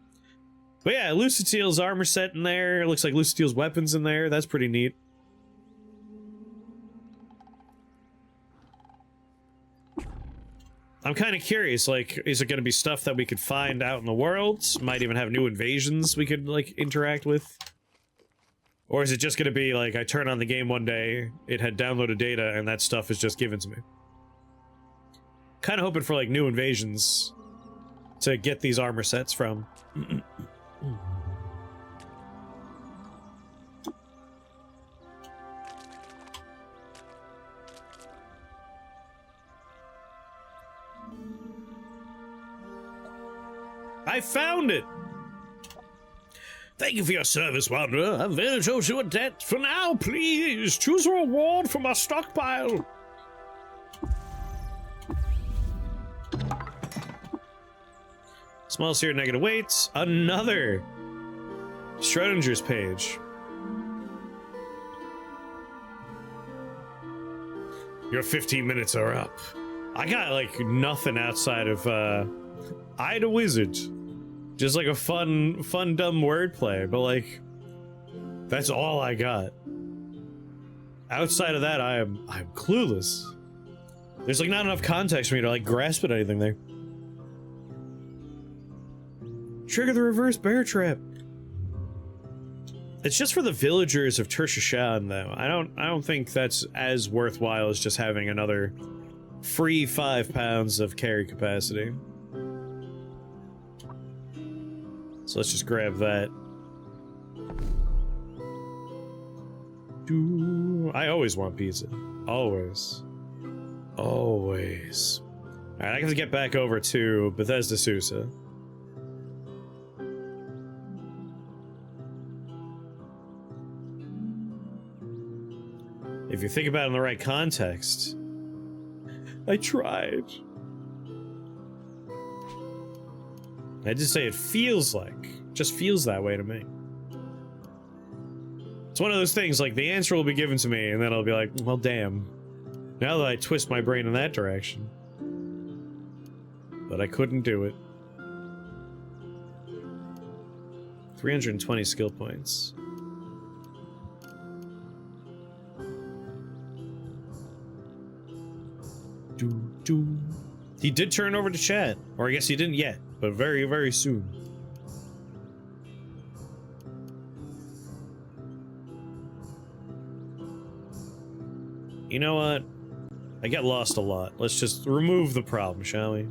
But yeah, Lucatiel's armor set in there. It looks like Lucatiel's weapons in there. That's pretty neat. I'm kind of curious, like, is it going to be stuff that we could find out in the world? Might even have new invasions we could, like, interact with? Or is it just going to be, like, I turn on the game one day, it had downloaded data, and that stuff is just given to me? Kind of hoping for, like, new invasions to get these armor sets from. I found it! Thank you for your service, Wanderer. I've very owed you a debt. For now, please, choose a reward from our stockpile. Small seer negative weights. Another Schrodinger's page. Your 15 minutes are up. I got, like, nothing outside of, Ida Wizard. Just like a fun dumb wordplay, but like, that's all I got. Outside of that, I'm clueless. There's like not enough context for me to like grasp at anything there. Trigger the reverse bear trap. It's just for the villagers of Tershashan, though. I don't think that's as worthwhile as just having another free 5 pounds of carry capacity. So let's just grab that. I always want pizza. Always. Always. Alright, I have to get back over to Bethesda Susa. If you think about it in the right context, I tried. I just say it feels like, just feels that way to me. It's one of those things, like, the answer will be given to me, and then I'll be like, well, damn. Now that I twist my brain in that direction. But I couldn't do it. 320 skill points. He did turn over to chat. Or I guess he didn't yet, but very, very soon. You know what? I get lost a lot. Let's just remove the problem, shall we?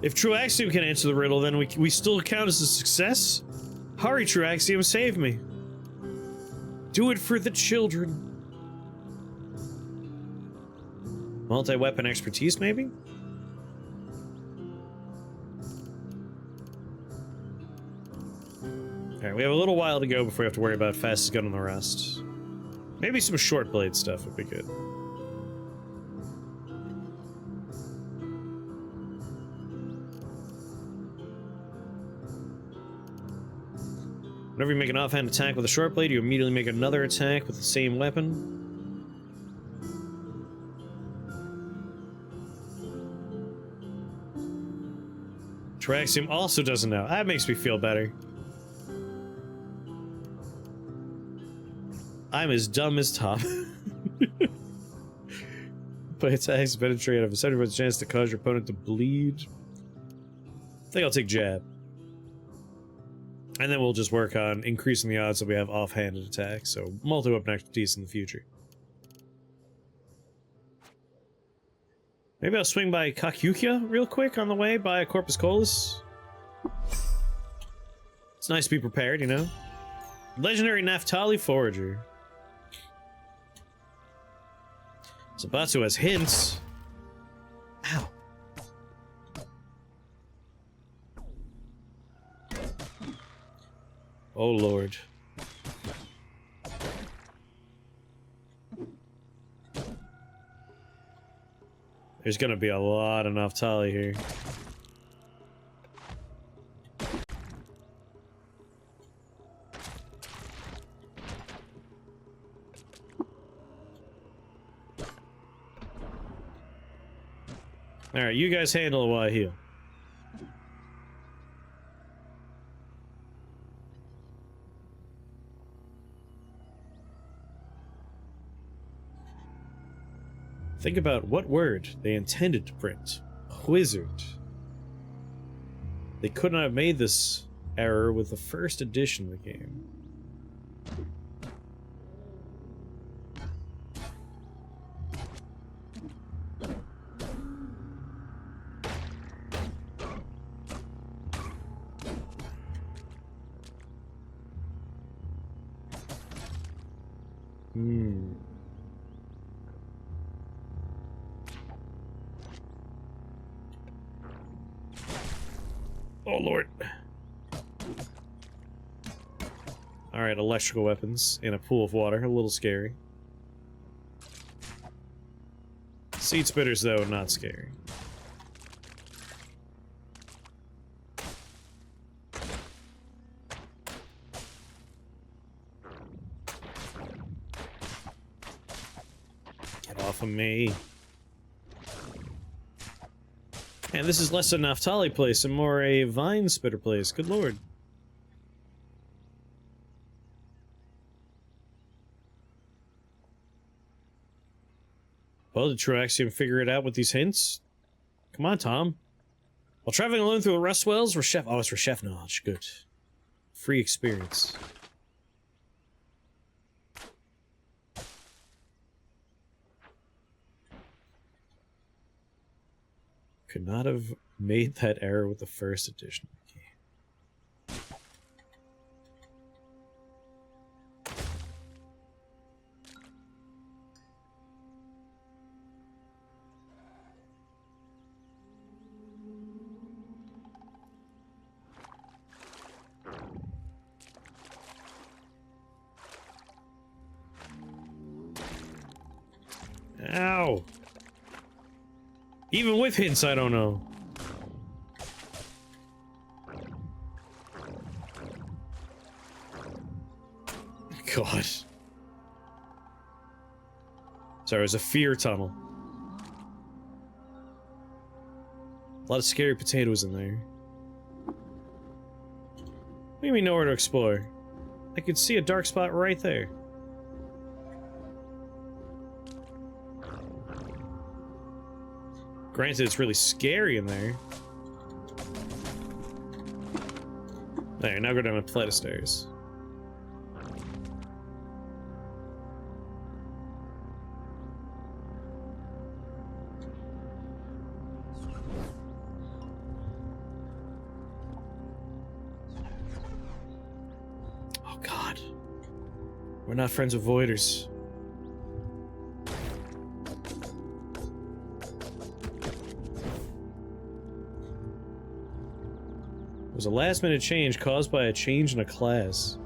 If Truaxium can answer the riddle, then we still count as a success? Hurry, Truaxium, save me. Do it for the children. Multi-weapon expertise, maybe? Alright, we have a little while to go before we have to worry about fastest gun on the rest. Maybe some short blade stuff would be good. Whenever you make an offhand attack with a short blade, you immediately make another attack with the same weapon. Traxium also doesn't know. That makes me feel better. I'm as dumb as Tom. But attacks penetrate have a 70% chance to cause your opponent to bleed. I think I'll take jab. And then we'll just work on increasing the odds that we have offhanded attacks, so multi-weapon expertise in the future. Maybe I'll swing by Kakukia real quick on the way by Corpus Colis. It's nice to be prepared, you know? Legendary Naphtali Forager. Zabatsu has hints. Ow. Oh lord. There's gonna be a lot of Naphtali here. Alright, you guys handle it while I heal. Think about what word they intended to print. Wizard. They could not have made this error with the first edition of the game. Oh lord. Alright, electrical weapons in a pool of water. A little scary. Seed spitters, though, not scary. Get off of me. And this is less a Naphtali place and more a vine spitter place. Good lord. Well, did Truaxium figure it out with these hints? Come on, Tom. While traveling alone through the rust wells, Reshef. Oh, it's Reshef knowledge. Good. Free experience. Could not have made that error with the first edition of the game. Ow! Even with hints, I don't know. God. Sorry, it was a fear tunnel. A lot of scary potatoes in there. What do you mean nowhere to explore? I could see a dark spot right there. Granted, it's really scary in there. There, now go down a flight of stairs. Oh god. We're not friends with voiders. was a last-minute change caused by a change in a class.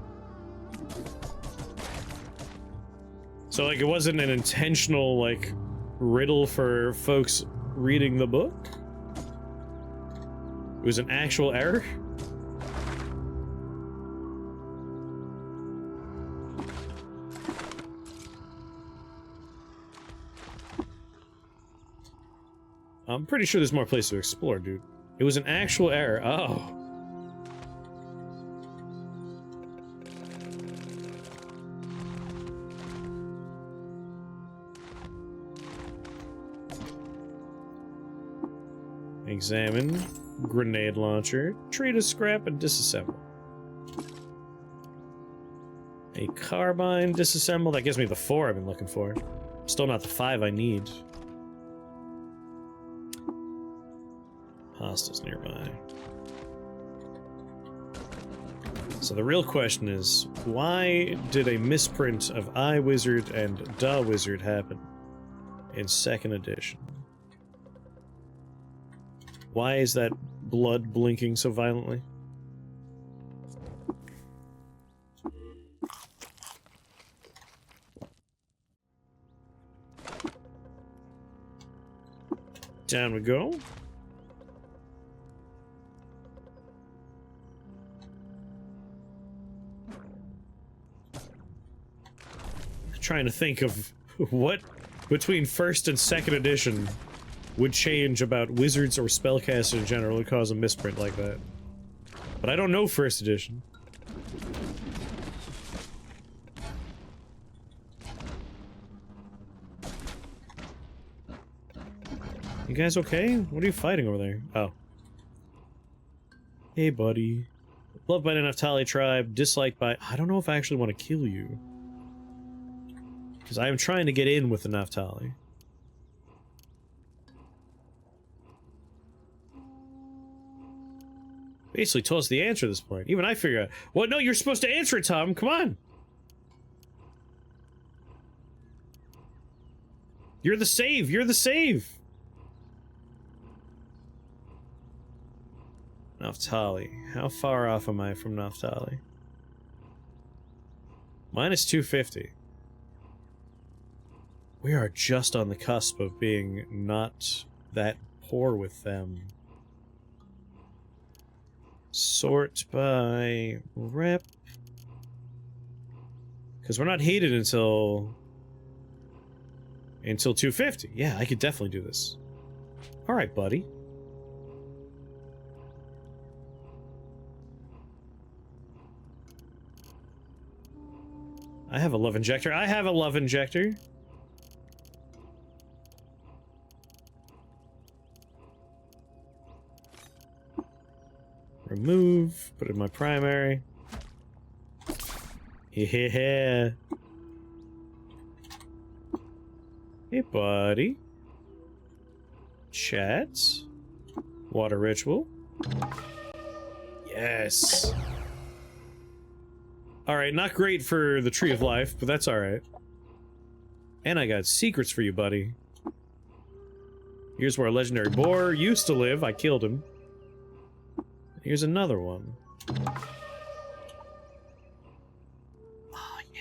So, like, it wasn't an intentional, like, riddle for folks reading the book? It was an actual error? I'm pretty sure there's more places to explore, dude. It was an actual error. Oh. Examine. Grenade launcher. Treat a scrap and disassemble. A carbine disassemble. That gives me the 4 I've been looking for. Still not the 5 I need. Hostiles nearby. So the real question is, why did a misprint of I Wizard and Da Wizard happen in 2nd edition? Why is that blood blinking so violently? Down we go. Trying to think of what between 1st and 2nd edition would change about wizards or spellcasters in general to cause a misprint like that. But I don't know 1st edition. You guys okay? What are you fighting over there? Oh. Hey, buddy. Loved by the Naphtali tribe, disliked by... I don't know if I actually want to kill you. Because I am trying to get in with the Naphtali. Basically told us the answer at this point. Even I figure out... Well, no, you're supposed to answer it, Tom. Come on. You're the save. You're the save. Naphtali. How far off am I from Naphtali? Minus 250. We are just on the cusp of being not that poor with them. Sort by rep. Because we're not hated until 250. Yeah, I could definitely do this. Alright, buddy. I have a love injector. I have a love injector. Remove. Put it in my primary. Yeah. Hey, buddy. Chat. Water ritual. Yes. Alright, not great for the Tree of Life, but that's alright. And I got secrets for you, buddy. Here's where a legendary boar used to live. I killed him. Here's another one. Oh, yeah.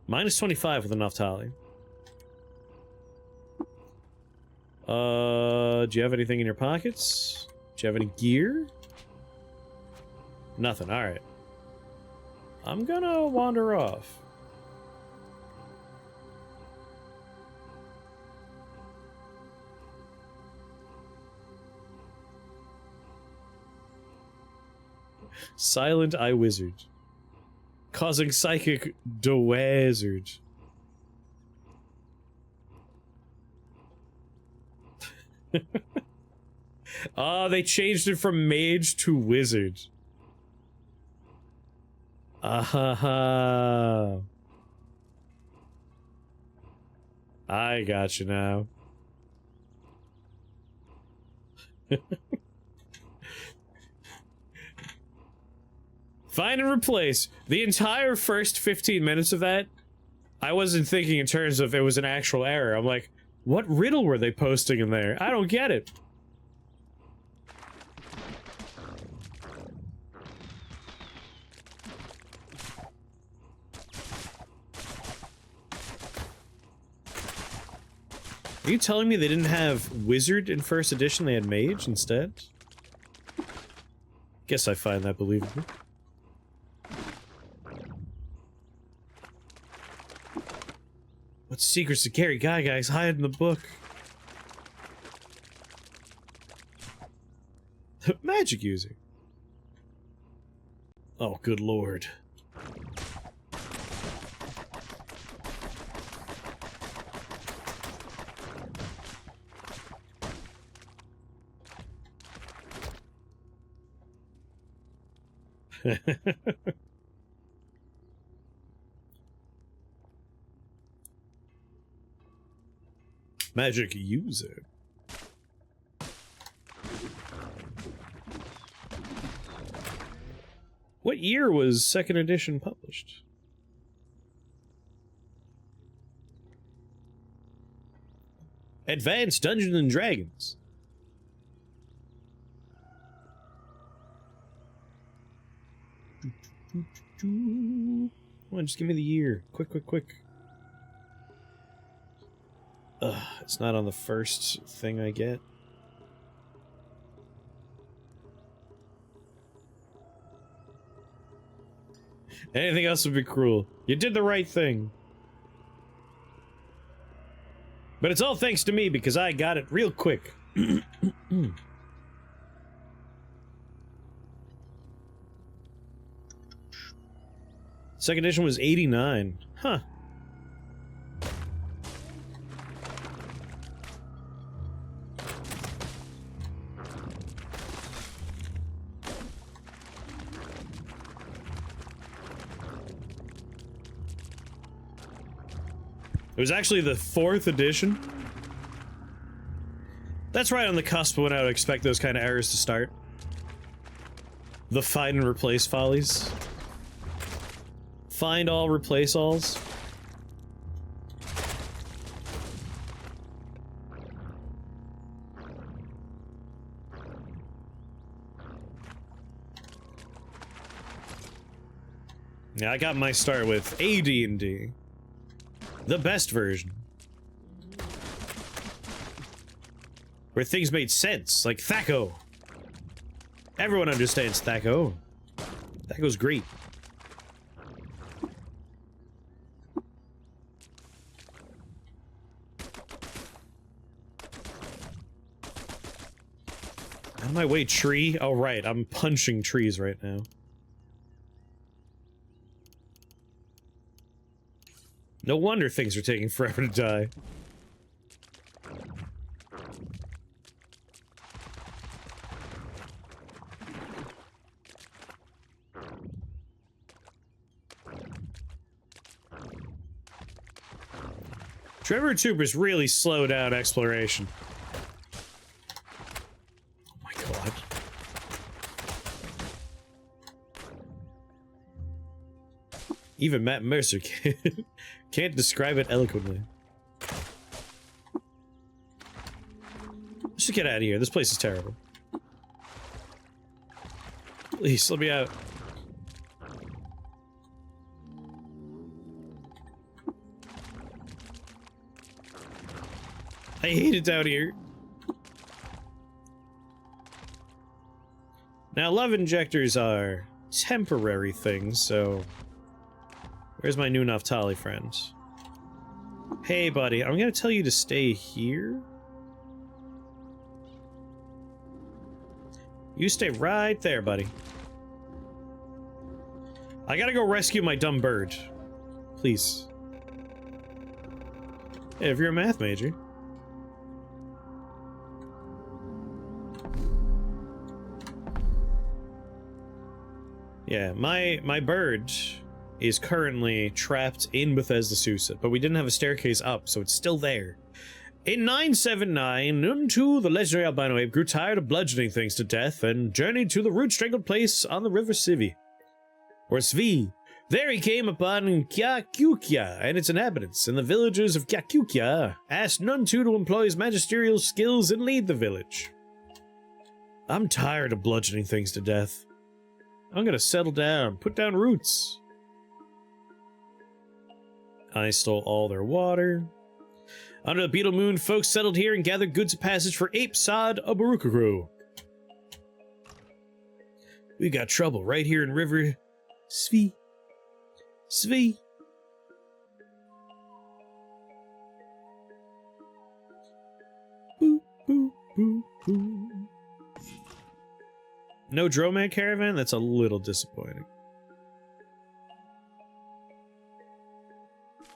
Minus 25 with a Naphtali. Do you have anything in your pockets? Do you have any gear? Nothing, alright. I'm gonna wander off. Silent Eye Wizard. Causing psychic do-wizard. Oh, they changed it from mage to wizard. Ah, I got you now. Find and replace. The entire first 15 minutes of that, I wasn't thinking in terms of it was an actual error. I'm like, what riddle were they posting in there? I don't get it. Are you telling me they didn't have wizard in first edition, they had mage instead? Guess I find that believable. What secrets to carry guys hide in the book? Magic user. Oh, good lord. Magic user. What year was second edition published? Advanced Dungeons and Dragons. Come on, just give me the year. Quick. Ugh, it's not on the first thing I get. Anything else would be cruel. You did the right thing. But it's all thanks to me because I got it real quick. Second edition was 89. Huh. It was actually the 4th edition. That's right on the cusp of when I would expect those kind of errors to start. The find and replace follies. Find all, replace alls. Yeah, I got my start with AD&D. The best version. Where things made sense, like Thaco. Everyone understands Thaco. Thaco's great. Out of my way, tree. Oh, right, I'm punching trees right now. No wonder things are taking forever to die. Trevor Troopers really slow down exploration. Oh my god. Even Matt Mercer can't describe it eloquently. Let's just get out of here. This place is terrible. Please, let me out. I hate it down here. Now, love injectors are temporary things, so... Where's my new Naftali friend? Hey, buddy, I'm gonna tell you to stay here. You stay right there, buddy. I gotta go rescue my dumb bird. Please. Hey, if you're a math major. Yeah, my bird is currently trapped in Bethesda Susa, but we didn't have a staircase up, so it's still there. In 979, Nuntu, the legendary albino ape, grew tired of bludgeoning things to death and journeyed to the root-strangled place on the river Sivi. Or Svi. There he came upon Kyakukia and its inhabitants, and the villagers of Kyakukia asked Nuntu to employ his magisterial skills and lead the village. I'm tired of bludgeoning things to death. I'm gonna settle down, put down roots. I stole all their water. Under the Beetle Moon, folks settled here and gathered goods of passage for Ape Sod Abarukuru. We got trouble right here in River Svi. Svi. Boo, boo, boo, boo. No Droman caravan? That's a little disappointing.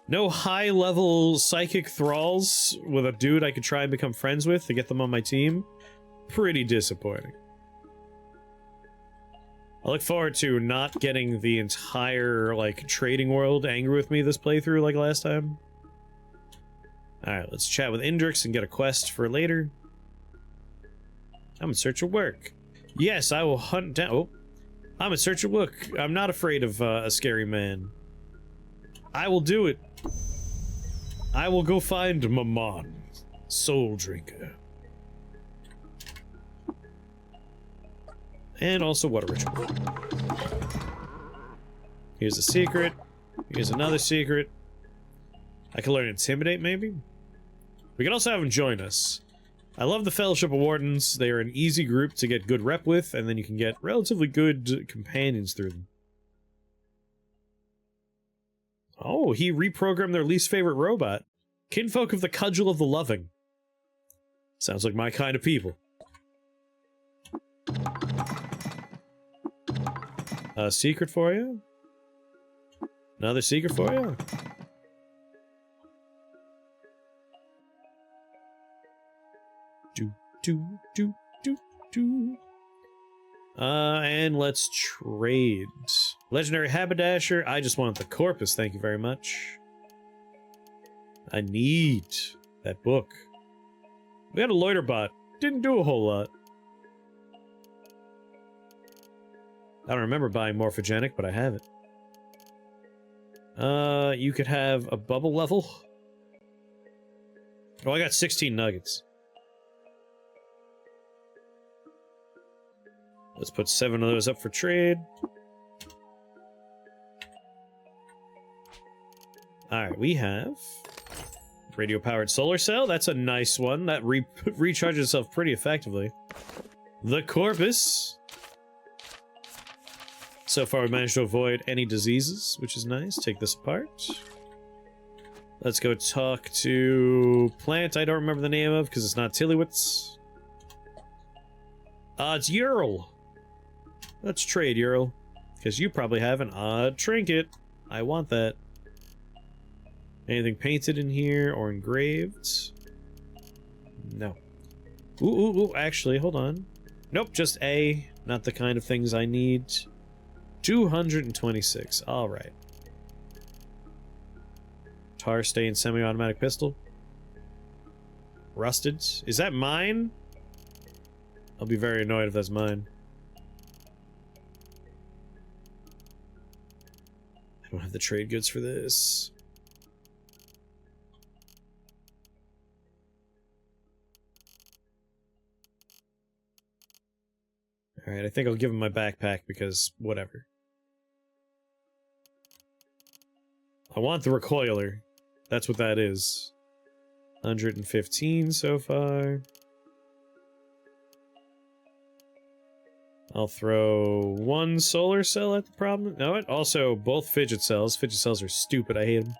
No high-level psychic thralls with a dude I could try and become friends with to get them on my team? Pretty disappointing. I look forward to not getting the entire, like, trading world angry with me this playthrough like last time. Alright, let's chat with Indrix and get a quest for later. I'm in search of work. Yes, I will hunt down... Oh. I'm in search of work. I'm not afraid of a scary man. I will do it. I will go find Maman, Soul Drinker. And also Water Ritual. Here's a secret. Here's another secret. I can learn Intimidate, maybe? We can also have him join us. I love the Fellowship of Wardens. They are an easy group to get good rep with, and then you can get relatively good companions through them. Oh, he reprogrammed their least favorite robot. Kinfolk of the Cudgel of the Loving. Sounds like my kind of people. A secret for you? Another secret for you? And let's trade. Legendary Haberdasher. I just want the corpus, thank you very much. I need that book. We got a loiter bot. Didn't do a whole lot. I don't remember buying Morphogenic, but I have it. You could have a bubble level. Oh, I got 16 nuggets. Let's put 7 of those up for trade. Alright, we have... radio-powered solar cell. That's a nice one. That recharges itself pretty effectively. The corpus. So far, we managed to avoid any diseases, which is nice. Take this apart. Let's go talk to... plant I don't remember the name of, because it's not Tillywitz. It's Ural. Let's trade, Ural. Because you probably have an odd trinket. I want that. Anything painted in here or engraved? No. Ooh, actually, hold on. Nope, just A. Not the kind of things I need. 226. Alright. Tar stain semi-automatic pistol. Rusted. Is that mine? I'll be very annoyed if that's mine. I don't have the trade goods for this. Alright, I think I'll give him my backpack because whatever. I want the recoiler. That's what that is. 115 so far. I'll throw 1 solar cell at the problem. No, it also both fidget cells. Fidget cells are stupid. I hate them.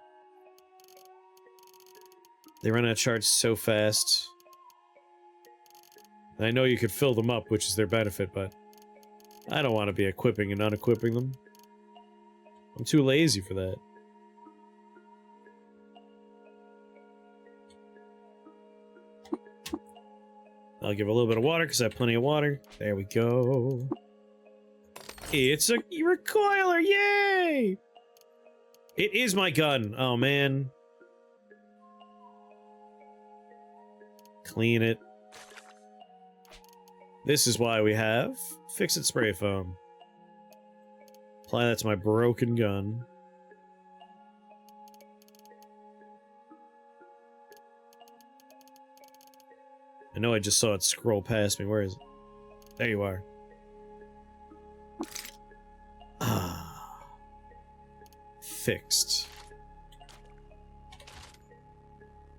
They run out of charge so fast. I know you could fill them up, which is their benefit, but I don't want to be equipping and unequipping them. I'm too lazy for that. I'll give a little bit of water because I have plenty of water. There we go. It's a recoiler, yay! It is my gun. Oh, man. Clean it. This is why we have Fix-It Spray Foam. Apply that to my broken gun. I know I just saw it scroll past me. Where is it? There you are. Ah. Fixed.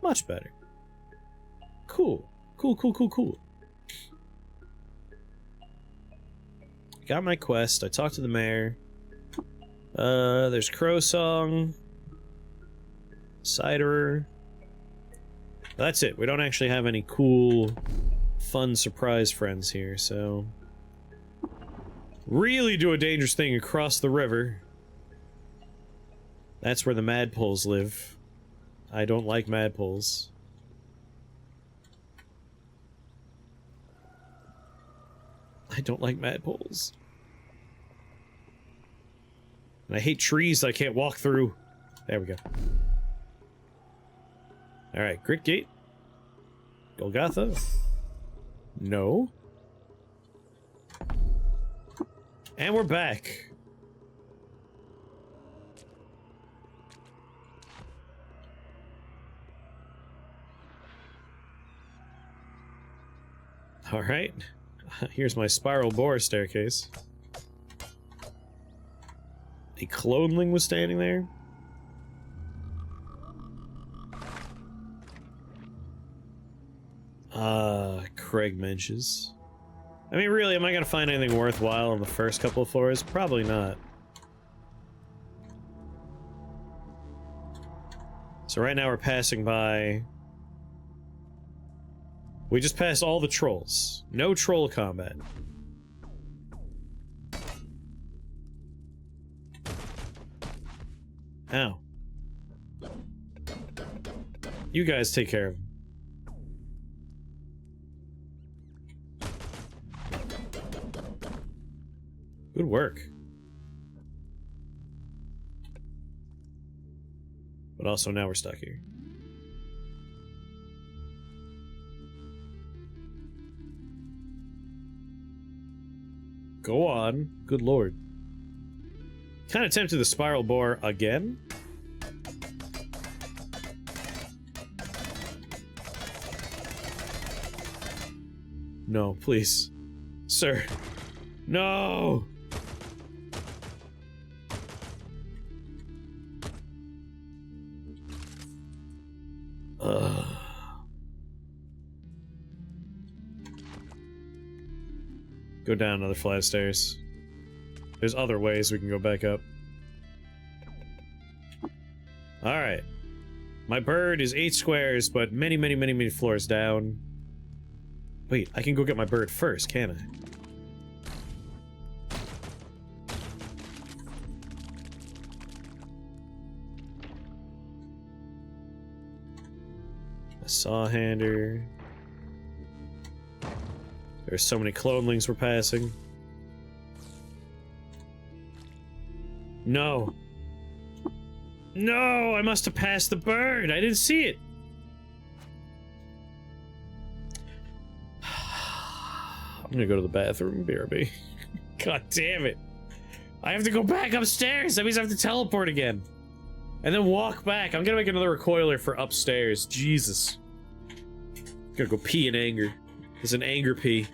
Much better. Cool. Cool, cool, cool, cool. Got my quest. I talked to the mayor. There's Crow Song. Ciderer. That's it. We don't actually have any cool, fun surprise friends here, so... Really do a dangerous thing across the river. That's where the Madpoles live. I don't like Madpoles. I don't like Madpoles. And I hate trees that I can't walk through. There we go. Alright, Grit Gate. Golgotha. No. And we're back. Alright. Here's my spiral boar staircase. A cloneling was standing there. Craig Menches. I mean, really, am I gonna find anything worthwhile on the first couple of floors? Probably not. So right now we're passing by... We just passed all the trolls. No troll combat. Ow. You guys take care of him. Good work. But also now we're stuck here. Go on. Good lord. Kind of tempted the spiral boar again. No, please. Sir. No! Go down another flight of stairs. There's other ways we can go back up. Alright. My bird is 8 squares, but many, many, many, many floors down. Wait, I can go get my bird first, can't I? A sawhander. There's so many clonelings we're passing. No. No, I must have passed the bird. I didn't see it. I'm gonna go to the bathroom, BRB. God damn it. I have to go back upstairs. That means I have to teleport again. And then walk back. I'm gonna make another recoiler for upstairs. Jesus. Gotta go pee in anger. It's an anger pee.